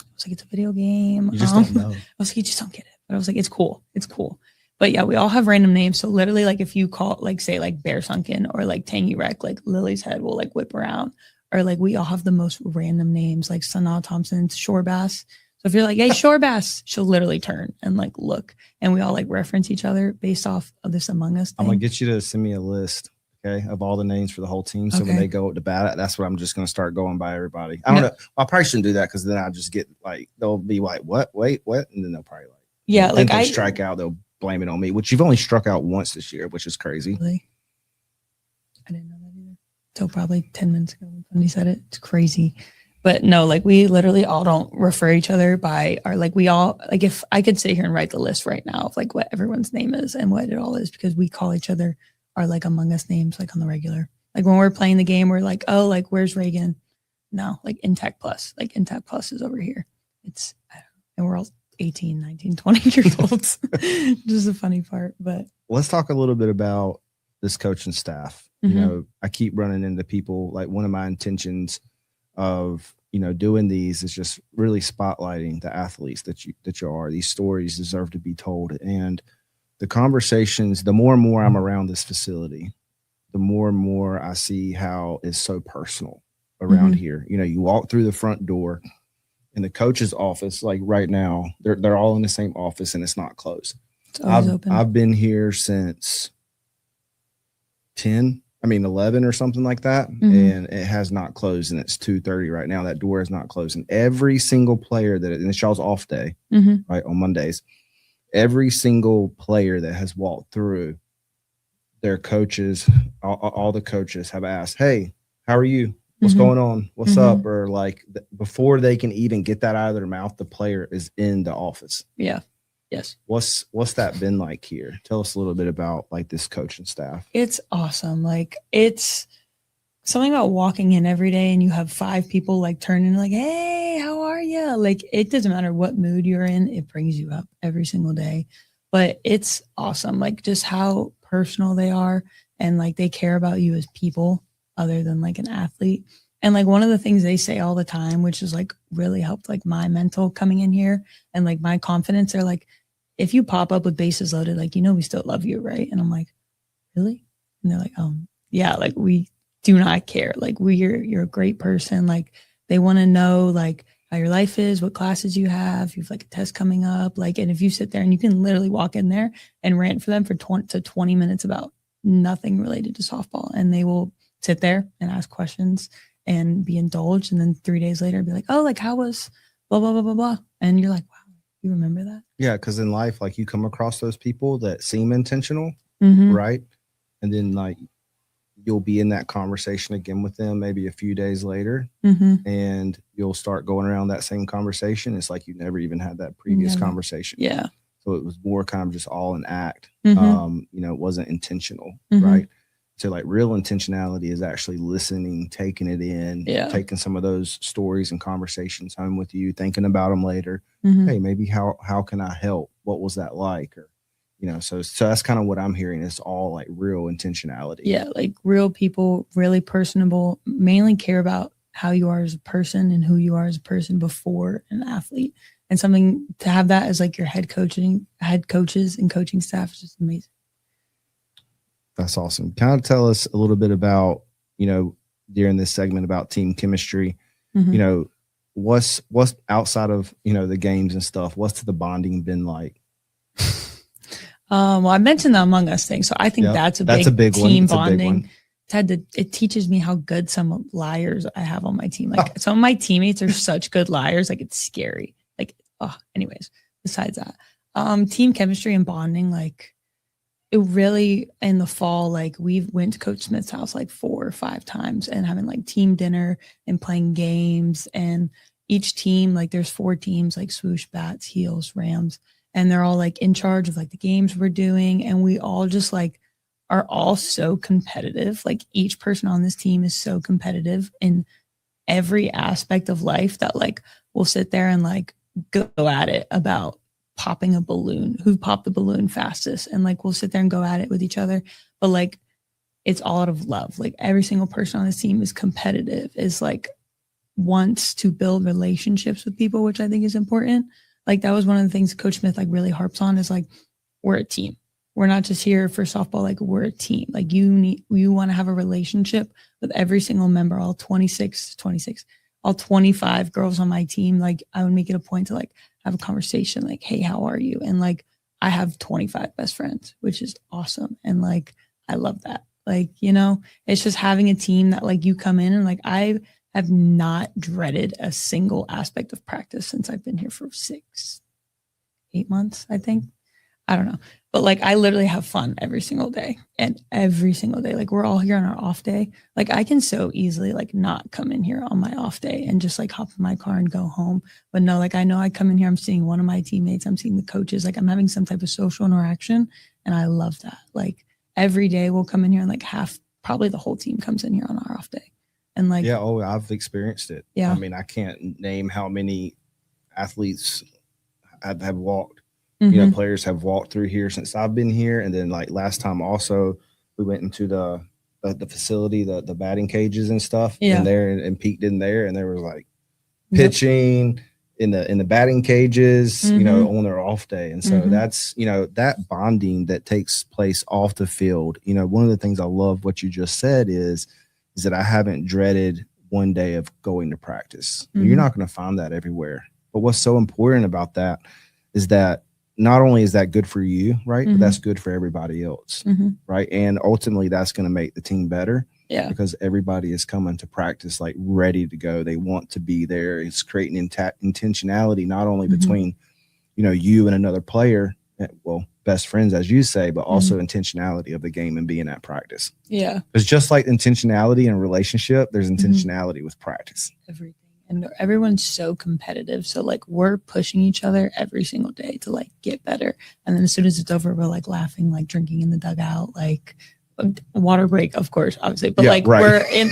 S2: I was like, it's a video game.
S1: You just don't know.
S2: I was like, you just don't get it. But I was like, it's cool. It's cool. But yeah, we all have random names. So literally, like if you call, like say like Bear Sunken or like Tangy Wreck, like Lily's head will like whip around. Or like we all have the most random names, like Sanaa Thompson's Shore Bass. So if you're like, hey, Shore Bass, she'll literally turn and like look. And we all like reference each other based off of this Among Us thing.
S1: I'm going to get you to send me a list, okay, of all the names for the whole team. So when they go to bat, that's what I'm just going to start going by everybody. I don't know. I probably shouldn't do that because then I'll just get like, they'll be like, what? Wait, what? And then they'll probably like,
S2: yeah, like
S1: I strike out, they'll blame it on me, which you've only struck out once this year, which is crazy.
S2: Really? I didn't know that either. So probably 10 minutes ago when somebody said it. It's crazy. But no, like we literally all don't refer each other by our, like we all, like if I could sit here and write the list right now of like what everyone's name is and what it all is, because we call each other our like Among Us names, like on the regular. Like when we're playing the game, we're like, oh, like where's Reagan? No, like Intact Plus. Like Intact Plus is over here. It's, I don't know. And we're all 18, 19, 20 years old. Just a funny part. But
S1: let's talk a little bit about this coaching staff. You know, I keep running into people, like one of my intentions of, you know, doing these is just really spotlighting the athletes that you are. These stories deserve to be told. And the conversations, the more and more I'm around this facility, the more and more I see how it's so personal around here. You know, you walk through the front door in the coach's office, like right now, they're all in the same office and it's not closed.
S2: It's always open.
S1: I've been here since 11 or something like that. And it has not closed and it's 2:30 right now. That door is not closed. And every single player and it's y'all's off day, right, on Mondays, every single player that has walked through, their coaches, all the coaches have asked, hey, how are you? What's going on? What's up? Or like before they can even get that out of their mouth, the player is in the office.
S2: Yeah. Yes.
S1: What's that been like here? Tell us a little bit about like this coaching staff.
S2: It's awesome. Like it's something about walking in every day and you have 5 people like turning like, hey, how are you? Like it doesn't matter what mood you're in. It brings you up every single day. But it's awesome. Like just how personal they are and like they care about you as people other than like an athlete. And like one of the things they say all the time, which is like really helped like my mental coming in here and like my confidence, they're like, if you pop up with bases loaded, like, you know, we still love you, right? And I'm like, really? And they're like, yeah, like we do not care. Like you're a great person. Like they want to know like how your life is, what classes you have, you've like a test coming up. Like, and if you sit there and you can literally walk in there and rant for them for 20 minutes about nothing related to softball, and they will sit there and ask questions and be indulged. And then 3 days later be like, oh, like how was blah, blah, blah, blah, blah. And you're like, wow, you remember that?
S1: Yeah. Cause in life, like you come across those people that seem intentional, right? And then like you'll be in that conversation again with them maybe a few days later and you'll start going around that same conversation. It's like you never even had that previous conversation.
S2: Yeah.
S1: So it was more kind of just all an act. You know, it wasn't intentional, right? So like real intentionality is actually listening, taking it in, taking some of those stories and conversations home with you, thinking about them later. Hey, maybe how can I help? What was that like? Or, you know, so that's kind of what I'm hearing. It's all like real intentionality.
S2: Yeah. Like real people, really personable, mainly care about how you are as a person and who you are as a person before an athlete. And something to have that as like your head coaches and coaching staff is just amazing.
S1: That's awesome. Kind of tell us a little bit about, you know, during this segment about team chemistry, you know, what's outside of, you know, the games and stuff, what's the bonding been like?
S2: Well, I mentioned the Among Us thing. So I think that's a big
S1: team
S2: bonding. it teaches me how good some liars I have on my team. Like some of my teammates are such good liars. Like it's scary. Like, anyways, besides that, team chemistry and bonding, like it really in the fall, like we went to Coach Smith's house like 4 or 5 times and having like team dinner and playing games, and each team, like there's 4 teams, like swoosh, bats, heels, Rams, and they're all like in charge of like the games we're doing. And we all just like are all so competitive. Like each person on this team is so competitive in every aspect of life that like we'll sit there and like go at it about popping a balloon, who popped the balloon fastest. And like, we'll sit there and go at it with each other, but like, it's all out of love. Like every single person on this team is competitive, is like wants to build relationships with people, which I think is important. Like that was one of the things Coach Smith like really harps on, is like, we're a team. We're not just here for softball. Like we're a team. Like you want to have a relationship with every single member, all 26, all 25 girls on my team. Like I would make it a point to like have a conversation, like, hey, how are you? And like, I have 25 best friends, which is awesome. And like, I love that. Like, you know, it's just having a team that like you come in and like, I have not dreaded a single aspect of practice since I've been here for 8 months, I think. I don't know. But like, I literally have fun every single day, and every single day, like we're all here on our off day. Like I can so easily like not come in here on my off day and just like hop in my car and go home. But no, like I know I come in here, I'm seeing one of my teammates, I'm seeing the coaches, like I'm having some type of social interaction. And I love that. Like every day we'll come in here and like probably the whole team comes in here on our off day. And like,
S1: yeah, I've experienced it.
S2: Yeah.
S1: I mean, I can't name how many athletes have walked. You know, players have walked through here since I've been here. And then like last time also we went into the facility, the batting cages and stuff in there, and peeked in there, and there was like pitching in the batting cages, you know, on their off day. And so that's, you know, that bonding that takes place off the field. You know, one of the things I love what you just said is that I haven't dreaded one day of going to practice. You're not going to find that everywhere. But what's so important about that is that not only is that good for you, right? But that's good for everybody else, right? And ultimately that's going to make the team better, because everybody is coming to practice like ready to go. They want to be there. It's creating intentionality, not only between, you know, you and another player, well, best friends, as you say, but also intentionality of the game and being at practice.
S2: Yeah.
S1: It's just like intentionality in a relationship. There's intentionality with practice.
S2: Everything. And everyone's so competitive. So like we're pushing each other every single day to like get better. And then as soon as it's over, we're like laughing, like drinking in the dugout, like water break, of course, obviously. But we're in.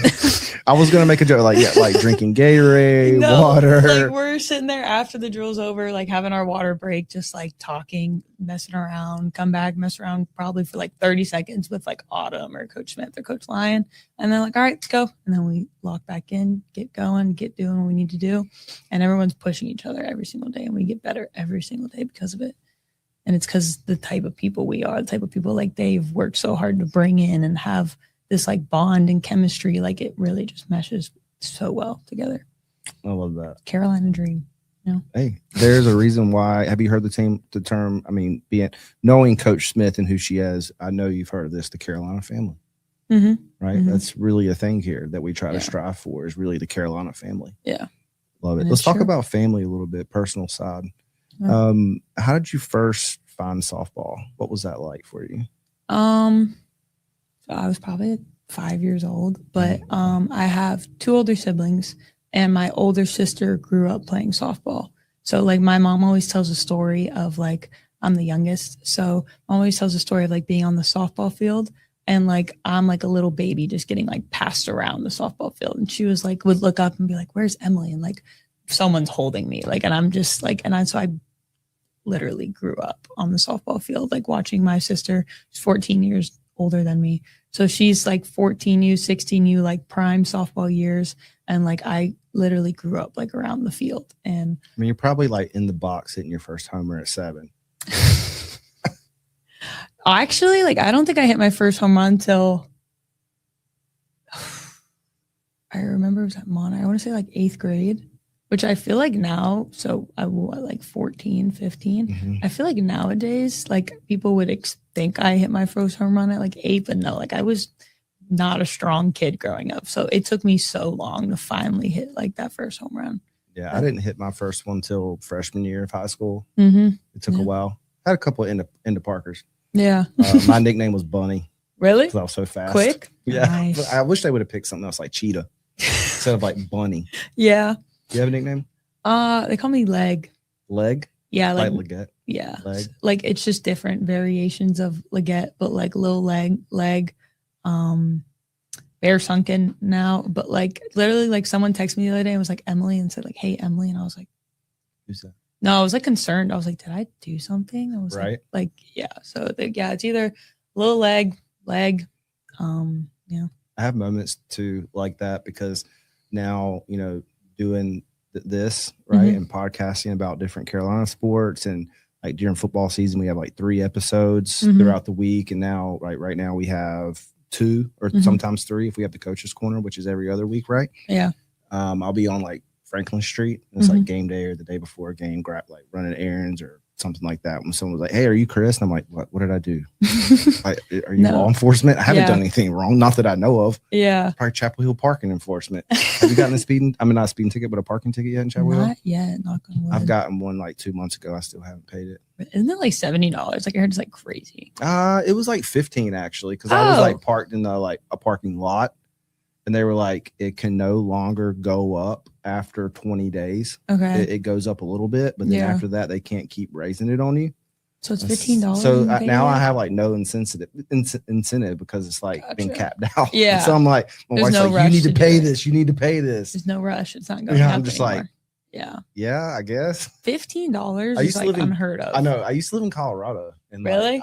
S1: I was gonna make a joke, like like drinking Gatorade, water.
S2: Like we're sitting there after the drill's over, like having our water break, just like talking, messing around, come back, mess around probably for like 30 seconds with like Autumn or Coach Smith or Coach Lyon, and then like, all right, let's go. And then we lock back in, get going, get doing what we need to do, and everyone's pushing each other every single day, and we get better every single day because of it. And it's because the type of people we are, the type of people like they've worked so hard to bring in and have this like bond and chemistry. Like it really just meshes so well together.
S1: I love that.
S2: Carolina dream. You know?
S1: Hey, there's a reason why. Have you heard the term? I mean, knowing Coach Smith and who she is, I know you've heard of this, the Carolina family. Right? That's really a thing here that we try to strive for, is really the Carolina family.
S2: Yeah.
S1: Love it. Let's talk about family a little bit, personal side. How did you first find softball? What was that like for you?
S2: So I was probably 5 years old, but I have 2 older siblings, and my older sister grew up playing softball. So like my mom always tells a story of like, I'm the youngest, so mom always tells a story of like being on the softball field, and like I'm like a little baby just getting like passed around the softball field, and she was like would look up and be like, where's Emily? And like someone's holding me, like, and I'm just like, so I literally grew up on the softball field, like watching my sister. She's 14 years older than me, so she's like 14U, 16U, like prime softball years, and like I literally grew up like around the field. And
S1: I mean, you're probably like in the box hitting your first homer at 7.
S2: Actually, like I don't think I hit my first home run until I remember it was at Monterey. I want to say like 8th grade, which I feel like now, so I was like 14, 15. I feel like nowadays, like people would think I hit my first home run at like 8, but no, like I was not a strong kid growing up. So it took me so long to finally hit like that first home run.
S1: Yeah,
S2: but
S1: I didn't hit my first one till freshman year of high school.
S2: Mm-hmm.
S1: It took a while. I had a couple of into Parkers.
S2: Yeah.
S1: My nickname was Bunny.
S2: Really?
S1: Because I was so fast.
S2: Quick?
S1: Yeah.
S2: Nice.
S1: But I wish they would have picked something else like Cheetah instead of like Bunny.
S2: Yeah.
S1: Do you have a nickname?
S2: They call me Leg.
S1: Leg?
S2: Yeah,
S1: like LeGette.
S2: Yeah.
S1: Leg.
S2: Like it's just different variations of LeGette, but like little leg, bear sunken now. But like literally like someone texted me the other day and was like Emily and said like, hey Emily. And I was like,
S1: who's that?
S2: No, I was like concerned. I was like, did I do something? I was
S1: right.
S2: Like yeah. So yeah, it's either little leg. Yeah.
S1: I have moments too like that because now, you know, doing this, right, and podcasting about different Carolina sports, and like during football season, we have like 3 episodes throughout the week, and now right now we have 2 or sometimes 3 if we have the coach's corner, which is every other week, right?
S2: Yeah.
S1: I'll be on like Franklin Street. It's like game day or the day before a game, like running errands or something like that. When someone was like, hey, are you Chris? And I'm like, what did I do? Are you law enforcement? I haven't done anything wrong. Not that I know of.
S2: Yeah.
S1: Probably Chapel Hill parking enforcement. Have you gotten not a speeding ticket, but a parking ticket yet in Chapel Hill?
S2: Not yet. Knock on wood.
S1: I've gotten one like 2 months ago. I still haven't paid it.
S2: Isn't it like $70? Like I heard it's like crazy.
S1: It was like $15 actually, because I was like parked in a parking lot, and they were like, it can no longer go up after 20 days.
S2: Okay.
S1: It goes up a little bit, but then after that, they can't keep raising it on you.
S2: So it's $15.
S1: So now I have like no incentive because it's like been capped out.
S2: Yeah.
S1: So I'm like, my wife's like, you need to pay this. You need to pay this.
S2: There's no rush. It's not going up. I'm just anymore.
S1: Like,
S2: yeah.
S1: Yeah, I guess.
S2: $15 is like unheard of.
S1: I know. I used to live in Colorado. And
S2: really?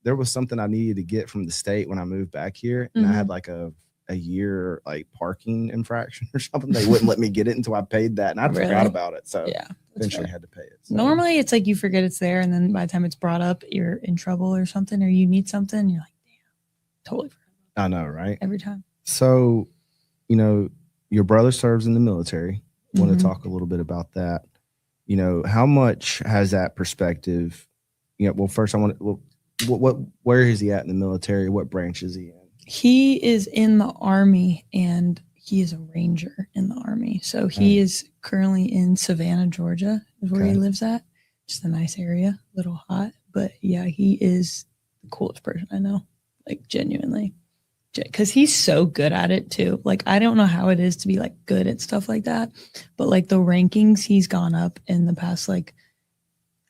S1: There was something I needed to get from the state when I moved back here. And I had like a year like parking infraction or something. They wouldn't let me get it until I paid that. And I forgot about it. So eventually had to pay it. So.
S2: Normally it's like you forget it's there. And then by the time it's brought up, you're in trouble or something, or you need something. You're like, damn, totally forgot.
S1: I know, right?
S2: Every time.
S1: So, you know, your brother serves in the military. I want to talk a little bit about that. You know, how much has that perspective? You know, well, first I want to, where is he at in the military? What branch is he in?
S2: He is in the Army, and he is a ranger in the Army. So he is currently in Savannah, Georgia, is where he lives at. Just a nice area, a little hot. But yeah, he is the coolest person I know, like genuinely. Because he's so good at it too. Like, I don't know how it is to be like good at stuff like that. But like the rankings he's gone up in the past, like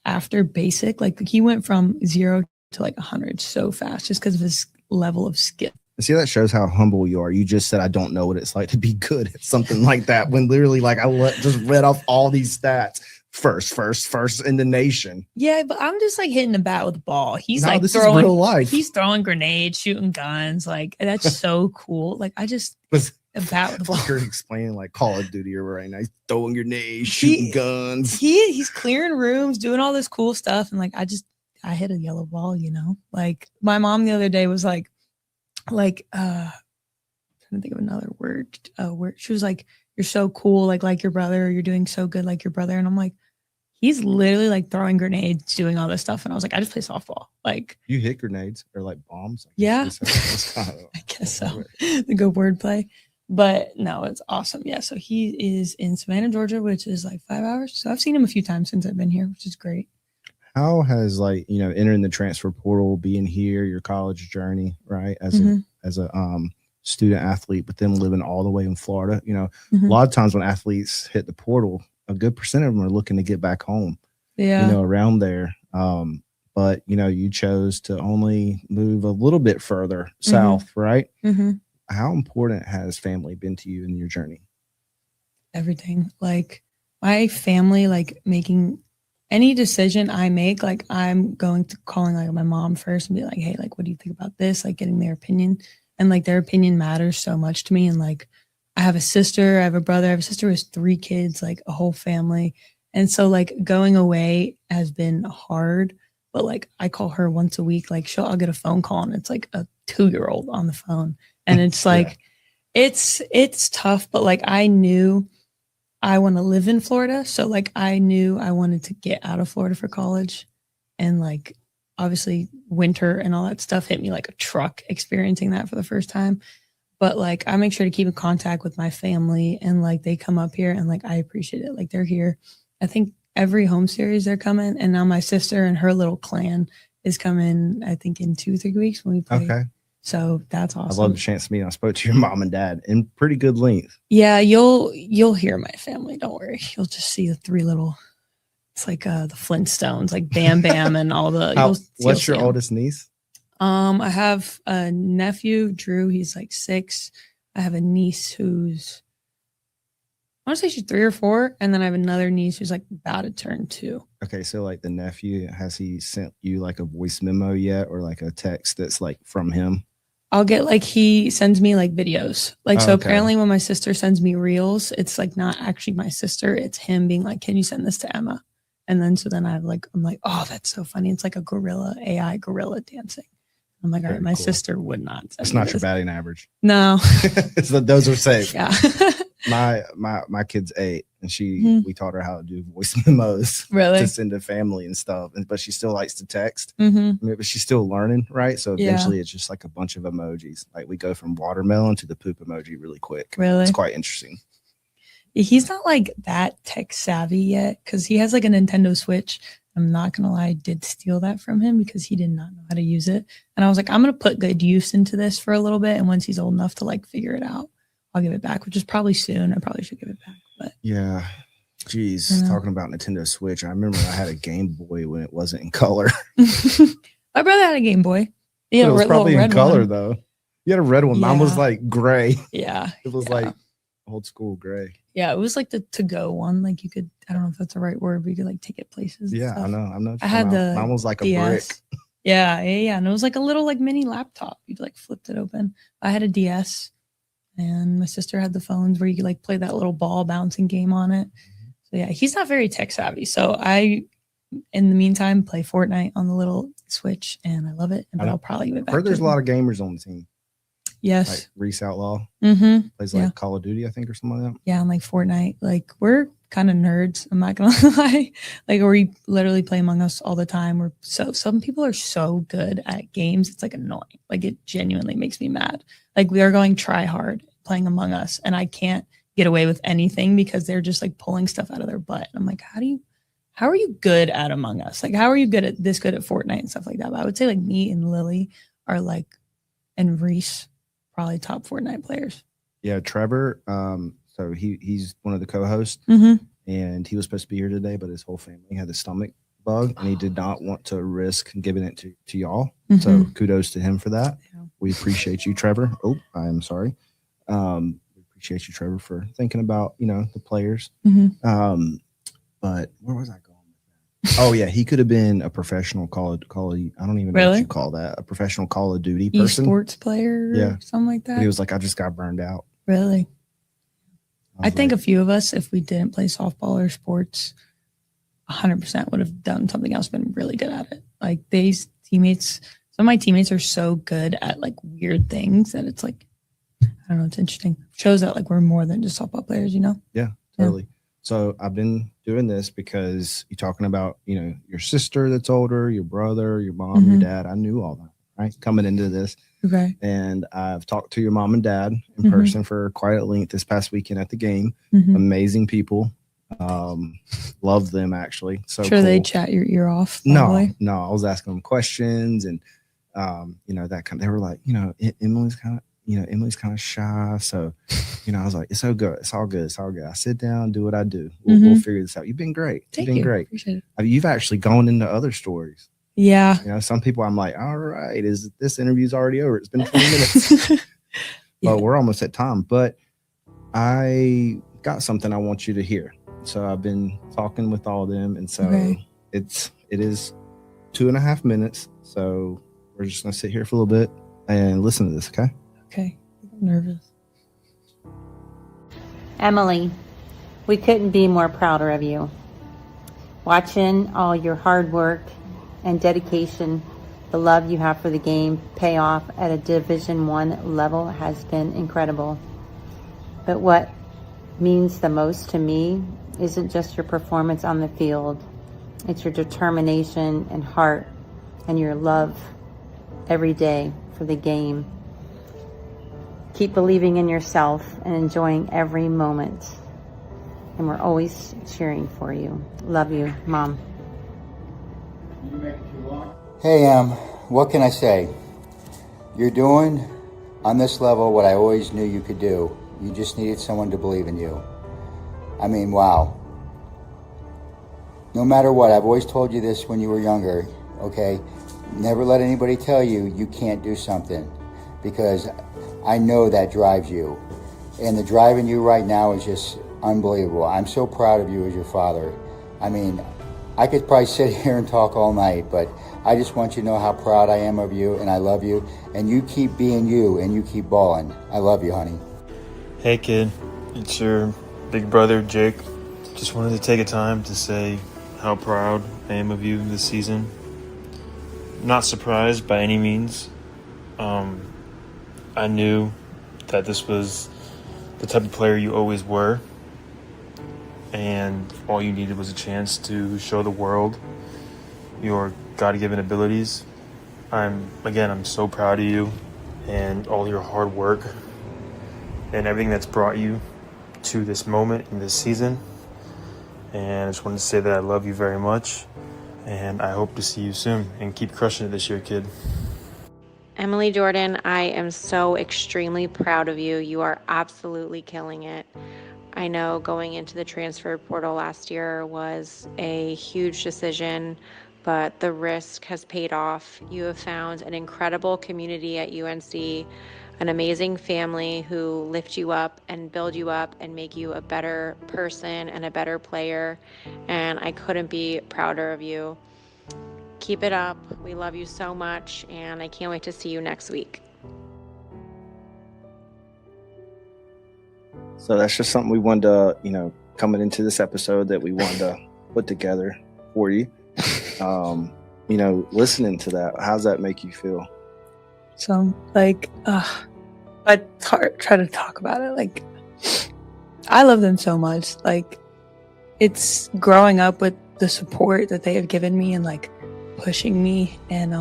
S2: after basic, like he went from 0 to like 100 so fast just because of his level of skill.
S1: See, that shows how humble you are. You just said, I don't know what it's like to be good at something like that. When literally, like, just read off all these stats. First in the nation.
S2: Yeah, but I'm just like hitting the bat with the ball. He's
S1: this is real life.
S2: He's throwing grenades, shooting guns. Like, that's so cool. Like, I just a bat with the ball.
S1: You're explaining like Call of Duty or right now. He's throwing grenades, shooting guns.
S2: He's clearing rooms, doing all this cool stuff. And like, I hit a yellow ball, you know? Like, my mom the other day was like, trying to think of another word. She was like, you're so cool, like your brother, or you're doing so good like your brother. And I'm like, he's literally like throwing grenades, doing all this stuff. And I was like, I just play softball. Like,
S1: you hit grenades or like bombs?
S2: Yeah. I guess so. The good wordplay. But no, it's awesome. Yeah. So he is in Savannah, Georgia, which is like 5 hours. So I've seen him a few times since I've been here, which is great.
S1: How has entering the transfer portal, being here, your college journey, right? As a student athlete, but then living all the way in Florida, a lot of times when athletes hit the portal, a good percent of them are looking to get back home, around there. But you chose to only move a little bit further south, right? How important has family been to you in your journey?
S2: Everything. Like my family, like making any decision I make, like I'm going to calling like my mom first and be like, hey, like, what do you think about this? Like getting their opinion, and like their opinion matters so much to me. And like, I have a sister, I have a brother, I have a sister who has 3 kids, like a whole family. And so like going away has been hard, but like I call her once a week, like I'll get a phone call and it's like a 2-year-old on the phone. And it's like, it's tough, but like I knew I want to live in Florida. So like I knew I wanted to get out of Florida for college. And like obviously winter and all that stuff hit me like a truck experiencing that for the first time. But like, I make sure to keep in contact with my family, and like they come up here and like I appreciate it. Like they're here. I think every home series they're coming, and now my sister and her little clan is coming, I think in 2-3 weeks when we play. Okay. So that's awesome.
S1: I love the chance to meet. I spoke to your mom and dad in pretty good length.
S2: Yeah, you'll hear my family. Don't worry. You'll just see the 3 little. It's like the Flintstones, like Bam Bam and all the.
S1: What's your oldest niece?
S2: I have a nephew, Drew. He's like 6. I have a niece who's, I want to say she's 3 or 4, and then I have another niece who's like about to turn 2.
S1: Okay, so like the nephew, has he sent you like a voice memo yet, or like a text that's like from him?
S2: I'll get like, he sends me like videos. Like, so apparently when my sister sends me reels, it's like not actually my sister. It's him being like, can you send this to Emma? And then, so then I'm like, oh, that's so funny. It's like a AI gorilla dancing. I'm like, all right, my sister would not.
S1: It's not your batting average.
S2: No.
S1: Those are safe.
S2: Yeah.
S1: my kid's 8, and we taught her how to do voice memos.
S2: Really?
S1: To send to family and stuff. But she still likes to text. I mean, but she's still learning, right? So eventually it's just like a bunch of emojis. Like we go from watermelon to the poop emoji really quick.
S2: Really?
S1: It's quite interesting.
S2: He's not like that tech savvy yet, because he has like a Nintendo Switch. I'm not going to lie, I did steal that from him because he did not know how to use it. And I was like, I'm going to put good use into this for a little bit. And once he's old enough to like figure it out, I'll give it back, which is probably soon. I probably should give it back. But
S1: yeah. Geez, talking about Nintendo Switch, I remember I had a Game Boy when it wasn't in color.
S2: My brother had a Game Boy.
S1: It was probably in color though. You had a red one. Mine was like gray.
S2: Yeah.
S1: It was like old school gray.
S2: Yeah, it was like the to-go one. Like you could, I don't know if that's the right word, but you could like take it places.
S1: Yeah, I know. I'm not.
S2: I had
S1: mine was like a
S2: DS.
S1: brick.
S2: Yeah. And it was like a little like mini laptop. You'd like flipped it open. I had a DS, and my sister had the phones where you could like play that little ball bouncing game on it. So yeah, he's not very tech savvy. So I, in the meantime, play Fortnite on the little Switch, and I love it. And I'll probably give it back.
S1: I heard there's a lot of gamers on the team.
S2: Yes.
S1: Like Reese Outlaw.
S2: Plays
S1: like Call of Duty, I think, or something like that.
S2: Yeah, and like Fortnite. Like we're kind of nerds. I'm not gonna lie. Like we literally play Among Us all the time. Some people are so good at games. It's like annoying. Like it genuinely makes me mad. Like we are going try hard playing Among Us, and I can't get away with anything because they're just like pulling stuff out of their butt. I'm like, how are you good at Among Us? Like, how are you good at Fortnite and stuff like that? But I would say like me and Lily are like, and Reese, probably top Fortnite players.
S1: Yeah, Trevor. So he's one of the co-hosts, and he was supposed to be here today, but his whole family had the stomach bug, and he did not want to risk giving it to y'all. So kudos to him for that. Yeah. We appreciate you, Trevor. Oh, I am sorry. We appreciate you, Trevor, for thinking about the players. But where was I going with that? Oh yeah, he could have been a professional Call of I don't even know what you call that. A professional Call of Duty person,
S2: esports player, or something like that.
S1: But he was like, I just got burned out.
S2: Really? I think a few of us, if we didn't play softball or sports, 100% would have done something else, been really good at it. Like these teammates, some of my teammates are so good at like weird things that it's like, I don't know, it's interesting. Shows that like we're more than just softball players,
S1: Yeah, totally. Yeah. So I've been doing this because you're talking about, your sister that's older, your brother, your mom, your dad. I knew all that, right? Coming into this.
S2: Okay.
S1: And I've talked to your mom and dad in person for quite a length this past weekend at the game. Amazing people. Love them actually. So
S2: sure, cool. They chat your ear off.
S1: Probably. No, I was asking them questions and that kind of, they were like, Emily's kind of shy. So, I was like, it's so good. It's all good. It's all good. I sit down, do what I do. We'll figure this out. You've been great.
S2: Thank you.
S1: Great.
S2: Appreciate it.
S1: I mean, you've actually gone into other stories.
S2: Yeah.
S1: Some people I'm like, all right, this interview's already over. It's been 20 minutes. But we're almost at time. But I got something I want you to hear. So I've been talking with all of them. And so it is 2.5 minutes. So we're just going to sit here for a little bit and listen to this, okay?
S2: Okay. I'm nervous.
S3: Emily, we couldn't be more prouder of you. Watching all your hard work and dedication, the love you have for the game pay off at a Division I level has been incredible. But what means the most to me isn't just your performance on the field. It's your determination and heart and your love every day for the game. Keep believing in yourself and enjoying every moment. And we're always cheering for you. Love you, Mom.
S4: Hey, what can I say? You're doing on this level what I always knew you could do. You just needed someone to believe in you. I mean, wow. No matter what, I've always told you this when you were younger, okay? Never let anybody tell you you can't do something, because I know that drives you. And the drive in you right now is just unbelievable. I'm so proud of you as your father. I mean, I could probably sit here and talk all night, but I just want you to know how proud I am of you, and I love you. And you keep being you, and you keep balling. I love you, honey.
S5: Hey, kid. It's your big brother, Jake. Just wanted to take a time to say how proud I am of you this season. Not surprised by any means. I knew that this was the type of player you always were, and all you needed was a chance to show the world your God-given abilities. I'm so proud of you and all your hard work and everything that's brought you to this moment in this season. And I just wanted to say that I love you very much, and I hope to see you soon, and keep crushing it this year, kid.
S6: Emily Jordan, I am so extremely proud of you. You are absolutely killing it. I know going into the transfer portal last year was a huge decision, but the risk has paid off. You have found an incredible community at UNC, an amazing family who lift you up and build you up and make you a better person and a better player. And I couldn't be prouder of you. Keep it up. We love you so much, and I can't wait to see you next week.
S1: So that's just something we wanted to, coming into this episode that we wanted to put together for you. Listening to that, how's that make you feel?
S2: So, I try to talk about it. Like, I love them so much. Like, it's growing up with the support that they have given me and, like, pushing me. And,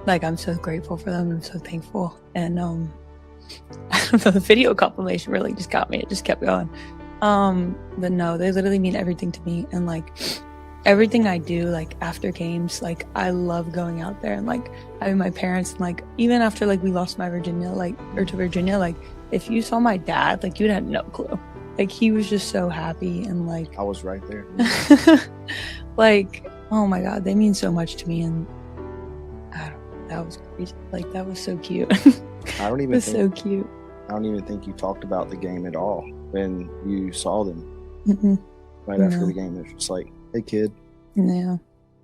S2: I'm so grateful for them. I'm so thankful. And, I don't know, the video confirmation really just got me. It just kept going. But no, they literally mean everything to me. And, like, everything I do, like, after games, like, I love going out there and, like, having my parents, and, like, even after, like, we lost my Virginia, to Virginia, like, if you saw my dad, like, you'd have no clue. Like, he was just so happy, and, like,
S1: I was right there.
S2: like, oh my God, they mean so much to me. And I don't know, that was crazy. Like, that was so cute.
S1: I don't even
S2: it was
S1: think,
S2: so cute.
S1: I don't even think you talked about the game at all when you saw them right
S2: No.
S1: after the game. It's just like, hey, kid.
S2: Yeah.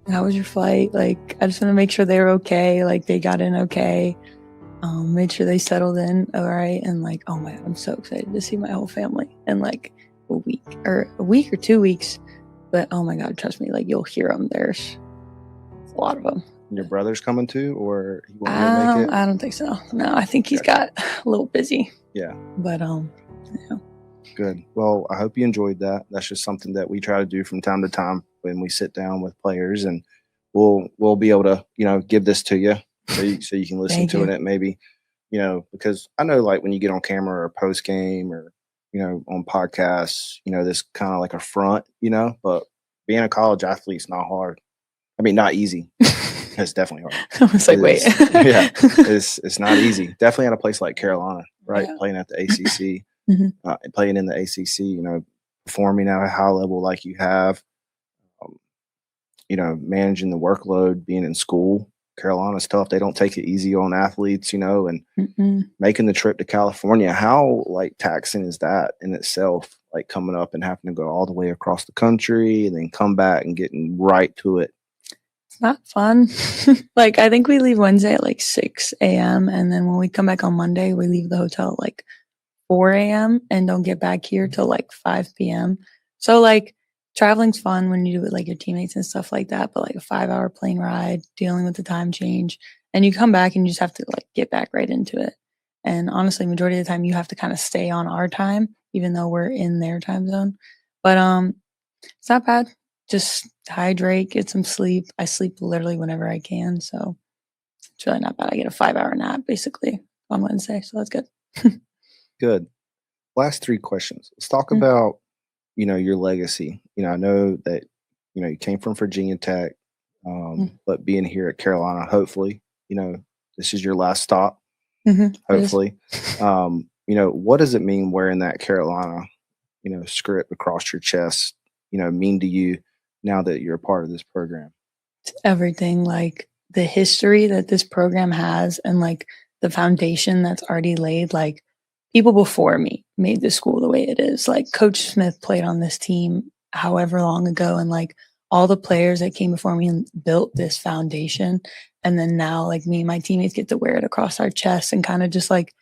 S2: How was your flight? Like, I just want to make sure they were okay. Like, they got in okay. Made sure they settled in all right. And, like, oh my God, I'm so excited to see my whole family in, like, a week or 2 weeks. But, oh my God, trust me, like, you'll hear them. There's a lot of them.
S1: Your brother's coming too, or he won't make it?
S2: I don't think so. No, I think he's got a little busy.
S1: Yeah.
S2: But, yeah.
S1: Good. Well, I hope you enjoyed that. That's just something that we try to do from time to time when we sit down with players, and we'll be able to, give this to you so you can listen to it maybe, because I know, like, when you get on camera or post game or, on podcasts, this kind of like a front, but being a college athlete's not hard. I mean, not easy. It's definitely hard.
S2: I was like, wait.
S1: Yeah, it's not easy. Definitely at a place like Carolina, right?
S2: Yeah.
S1: Playing at the ACC, playing in the ACC, performing at a high level like you have, managing the workload, being in school. Carolina's tough. They don't take it easy on athletes, and making the trip to California. How, like, taxing is that in itself? Like, coming up and having to go all the way across the country and then come back and getting right to it.
S2: It's not fun. Like, I think we leave Wednesday at like 6 a.m. And then when we come back on Monday, we leave the hotel at like 4 a.m. and don't get back here till like 5 p.m. So, like, traveling's fun when you do it with, like, your teammates and stuff like that. But, like, a 5-hour plane ride, dealing with the time change, and you come back and you just have to, like, get back right into it. And honestly, majority of the time you have to kind of stay on our time, even though we're in their time zone. But it's not bad. just hydrate, get some sleep. I sleep literally whenever I can, so it's really not bad. I get a 5-hour nap basically on Wednesday, so that's good.
S1: Good. Last 3 questions. Let's talk
S2: Mm.
S1: about, your legacy. I know that, you came from Virginia Tech, but being here at Carolina, hopefully, this is your last stop, hopefully. What does it mean wearing that Carolina, script across your chest, mean to you now that you're a part of this program?
S2: It's everything, like the history that this program has and like the foundation that's already laid. Like people before me made this school the way it is. Like Coach Smith played on this team however long ago, and like all the players that came before me and built this foundation. And then now, like me and my teammates get to wear it across our chests and kind of just like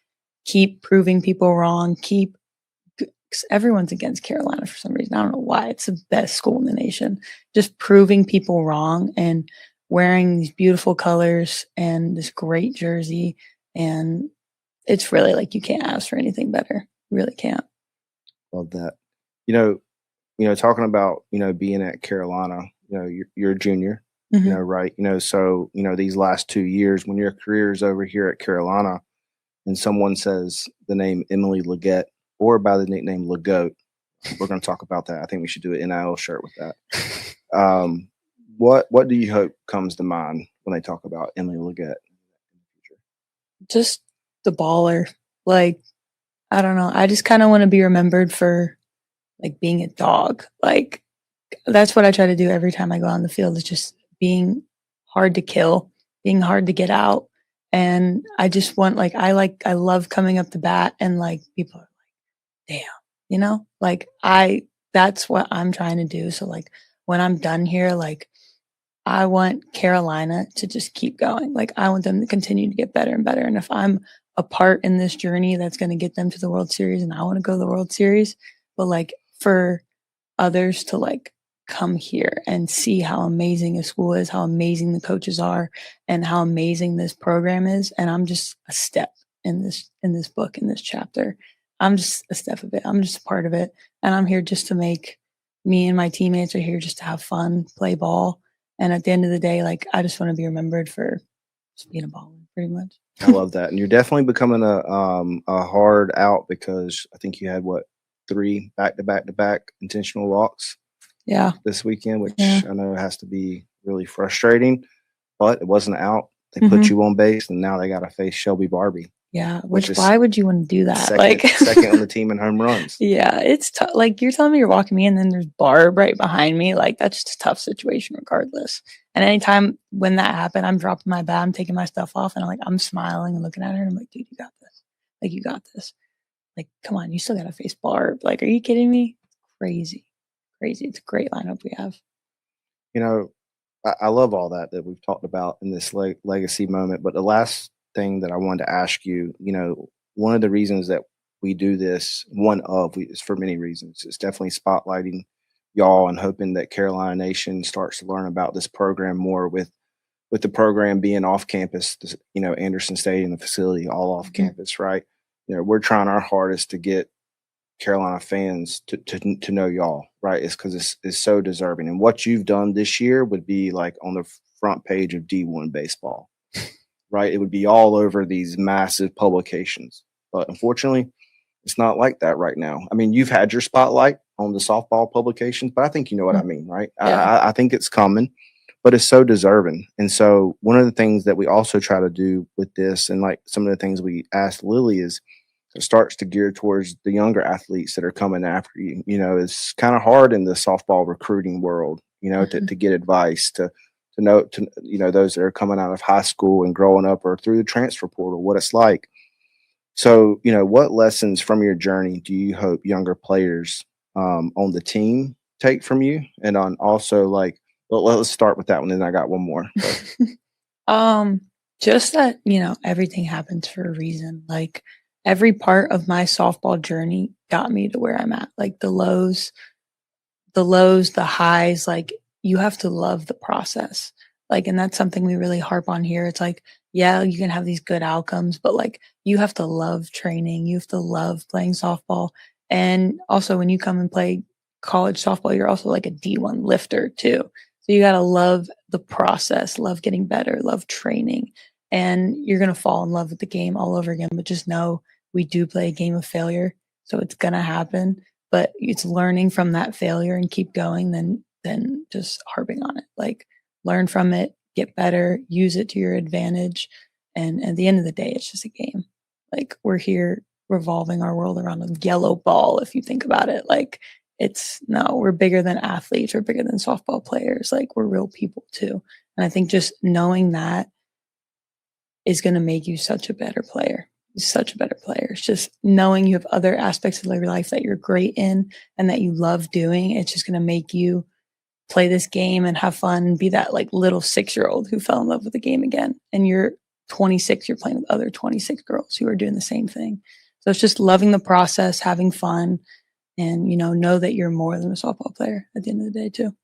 S2: keep proving people wrong, keep 'cause everyone's against Carolina for some reason. I don't know why. It's the best school in the nation. Just proving people wrong and wearing these beautiful colors and this great jersey. And it's really like you can't ask for anything better. You really can't.
S1: Love that. You know, talking about, being at Carolina, you're a junior, right? So, these last 2 years when your career is over here at Carolina and someone says the name Emily LeGette or by the nickname LeGoat, we're going to talk about that. I think we should do an NIL shirt with that. What do you hope comes to mind when they talk about Emily LeGette?
S2: Just the baller. Like, I don't know. I just kind of want to be remembered for like being a dog. Like that's what I try to do every time I go on the field, is just being hard to kill, being hard to get out. And I just want I love coming up the bat and like people are like, damn, that's what I'm trying to do. So like when I'm done here, like I want Carolina to just keep going. Like I want them to continue to get better and better. And if I'm a part in this journey that's going to get them to the World Series, and I want to go to the World Series, but like for others to like come here and see how amazing a school is, how amazing the coaches are, and how amazing this program is. And I'm just a step in this book, in this chapter. I'm just a step of it. I'm just a part of it. And I'm here just to make me and my teammates are here just to have fun, play ball. And at the end of the day, like I just want to be remembered for just being a baller, pretty much.
S1: I love that. And you're definitely becoming a hard out, because I think you had 3 back-to-back intentional walks this weekend, which I know has to be really frustrating, but it wasn't out. They put you on base, and now they got to face Shelby Barbie.
S2: Yeah, which why would you want to do that?
S1: Second on the team in home runs.
S2: Yeah, it's tough. Like you're telling me you're walking me, and then there's Barb right behind me. Like that's just a tough situation, regardless. And anytime when that happened, I'm dropping my bat, I'm taking my stuff off, and I'm smiling and looking at her, and I'm like, dude, you got this. Like you got this. Like, come on, you still got to face Barb. Like, are you kidding me? Crazy. It's a great lineup we have.
S1: I love all that we've talked about in this legacy moment. But the last thing that I wanted to ask you, one of the reasons that we do this, is for many reasons. It's definitely spotlighting y'all and hoping that Carolina Nation starts to learn about this program more, with the program being off campus, Anderson Stadium, the facility, all off campus, right? We're trying our hardest to get Carolina fans to know y'all, right? It's because it's so deserving. And what you've done this year would be like on the front page of D1 baseball, right? It would be all over these massive publications. But unfortunately, it's not like that right now. I mean, you've had your spotlight on the softball publications, but I think you know what I mean, right? Yeah. I think it's coming, but it's so deserving. And so one of the things that we also try to do with this, and like some of the things we asked Lily, is it starts to gear towards the younger athletes that are coming after you. It's kind of hard in the softball recruiting world, to get advice, to know, those that are coming out of high school and growing up or through the transfer portal, what it's like. So, what lessons from your journey do you hope younger players on the team take from you? And on also let's start with that one. Then I got one more.
S2: Just that, everything happens for a reason. Like every part of my softball journey got me to where I'm at. Like the lows, the highs, like you have to love the process. Like, and that's something we really harp on here. It's like, yeah, you can have these good outcomes, but like you have to love training. You have to love playing softball. And also when you come and play college softball, you're also like a D1 lifter too. So you got to love the process, love getting better, love training, and you're going to fall in love with the game all over again. But just know we do play a game of failure. So it's going to happen, but it's learning from that failure and keep going than just harping on it. Like, learn from it, get better, use it to your advantage. And at the end of the day, it's just a game. Like, we're here revolving our world around a yellow ball. If you think about it, like, we're bigger than athletes. We're bigger than softball players. Like, we're real people too. And I think just knowing that is going to make you such a better player. Such a better player. It's just knowing you have other aspects of your life that you're great in and that you love doing. It's just going to make you play this game and have fun and be that like little 6-year-old who fell in love with the game again. And you're 26, you're playing with other 26 girls who are doing the same thing. So it's just loving the process, having fun, and, know that you're more than a softball player at the end of the day too.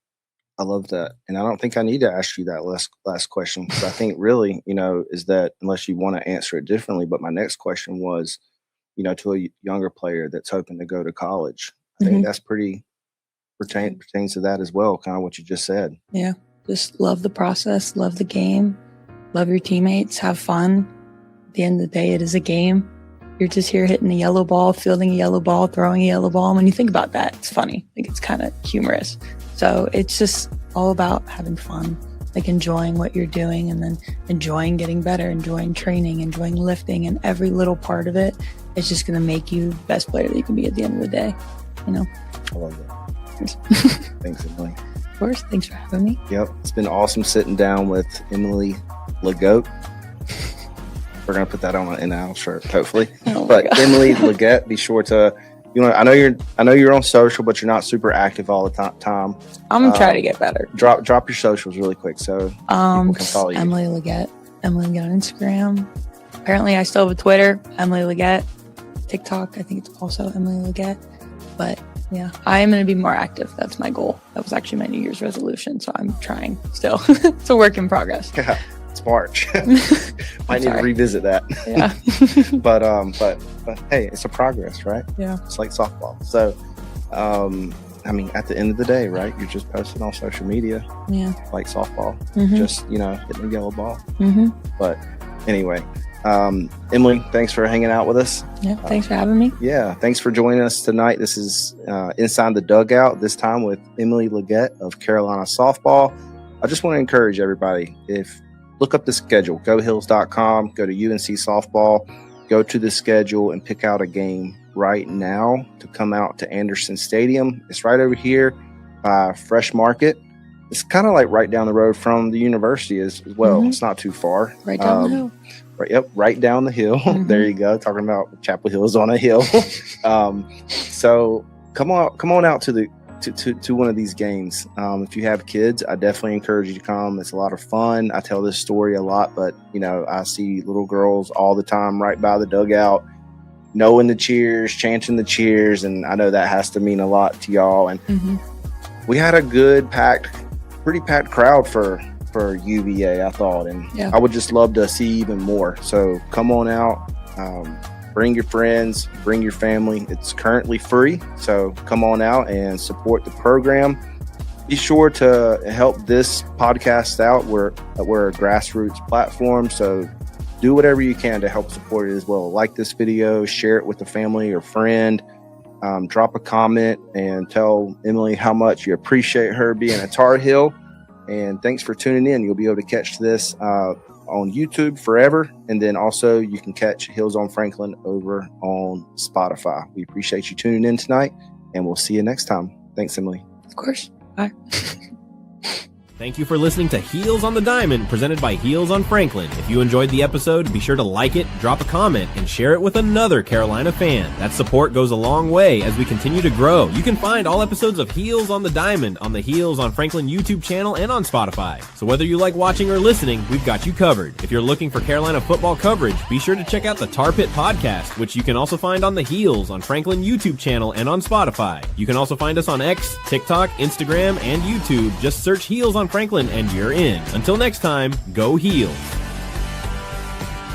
S1: I love that. And I don't think I need to ask you that last question, because I think really, is that, unless you want to answer it differently, but my next question was, to a younger player that's hoping to go to college. I think that's pretty pertains to that as well, kind of what you just said.
S2: Yeah. Just love the process, love the game, love your teammates, have fun. At the end of the day, it is a game. You're just here hitting a yellow ball, fielding a yellow ball, throwing a yellow ball. And when you think about that, it's funny. Like, it's kind of humorous. So it's just all about having fun, like enjoying what you're doing, and then enjoying getting better, enjoying training, enjoying lifting, and every little part of it is just going to make you the best player that you can be at the end of the day.
S1: I love that. Thanks, Emily.
S2: Of course. Thanks for having me.
S1: Yep. It's been awesome sitting down with Emily LeGette. We're going to put that on an NL shirt, hopefully. But Emily LeGette, be sure to, I know you're on social, but you're not super active all the time.
S2: I'm going to try to get better.
S1: Drop your socials really quick so people can follow you.
S2: Emily LeGette on Instagram. Apparently I still have a Twitter, Emily LeGette. TikTok, I think it's also Emily LeGette. But yeah, I am going to be more active. That's my goal. That was actually my New Year's resolution. So I'm trying still. It's a work in progress.
S1: Yeah, it's March. Might need to revisit that.
S2: Yeah.
S1: but hey, it's a progress, right?
S2: Yeah.
S1: It's like softball. So, at the end of the day, right? You're just posting on social media.
S2: Yeah.
S1: Like softball. Just, hitting a yellow ball. But anyway, Emily, thanks for hanging out with us.
S2: Yeah, thanks for having me.
S1: Yeah, thanks for joining us tonight. This is Inside the Dugout, this time with Emily LeGette of Carolina Softball. I just want to encourage everybody, look up the schedule, gohills.com, go to UNC Softball, go to the schedule and pick out a game right now to come out to Anderson Stadium. It's right over here by Fresh Market. It's kind of like right down the road from the university as well. It's not too far.
S2: Right down the hill.
S1: Right down the hill. There you go. Talking about Chapel Hill is on a hill. So come on out to one of these games. If you have kids, I definitely encourage you to come. It's a lot of fun. I tell this story a lot, but I see little girls all the time right by the dugout, knowing the cheers, chanting the cheers, and I know that has to mean a lot to y'all. And we had a good pretty packed crowd for UVA, I thought, and I would just love to see even more. So come on out, bring your friends, bring your family. It's currently free, so come on out and support the program. Be sure to help this podcast out. We're a grassroots platform, so do whatever you can to help support it as well. Like this video, share it with a family or friend. Drop a comment and tell Emily how much you appreciate her being a Tar Heel. And thanks for tuning in. You'll be able to catch this on YouTube forever. And then also you can catch Hills on Franklin over on Spotify. We appreciate you tuning in tonight, and we'll see you next time. Thanks, Emily.
S2: Of course. Bye.
S7: Thank you for listening to Heels on the Diamond, presented by Heels on Franklin. If you enjoyed the episode, be sure to like it, drop a comment, and share it with another Carolina fan. That support goes a long way as we continue to grow. You can find all episodes of Heels on the Diamond on the Heels on Franklin YouTube channel and on Spotify. So whether you like watching or listening, we've got you covered. If you're looking for Carolina football coverage, be sure to check out the Tar Pit podcast, which you can also find on the Heels on Franklin YouTube channel and on Spotify. You can also find us on X, TikTok, Instagram, and YouTube. Just search Heels on Franklin and you're in. Until next time, go Heels.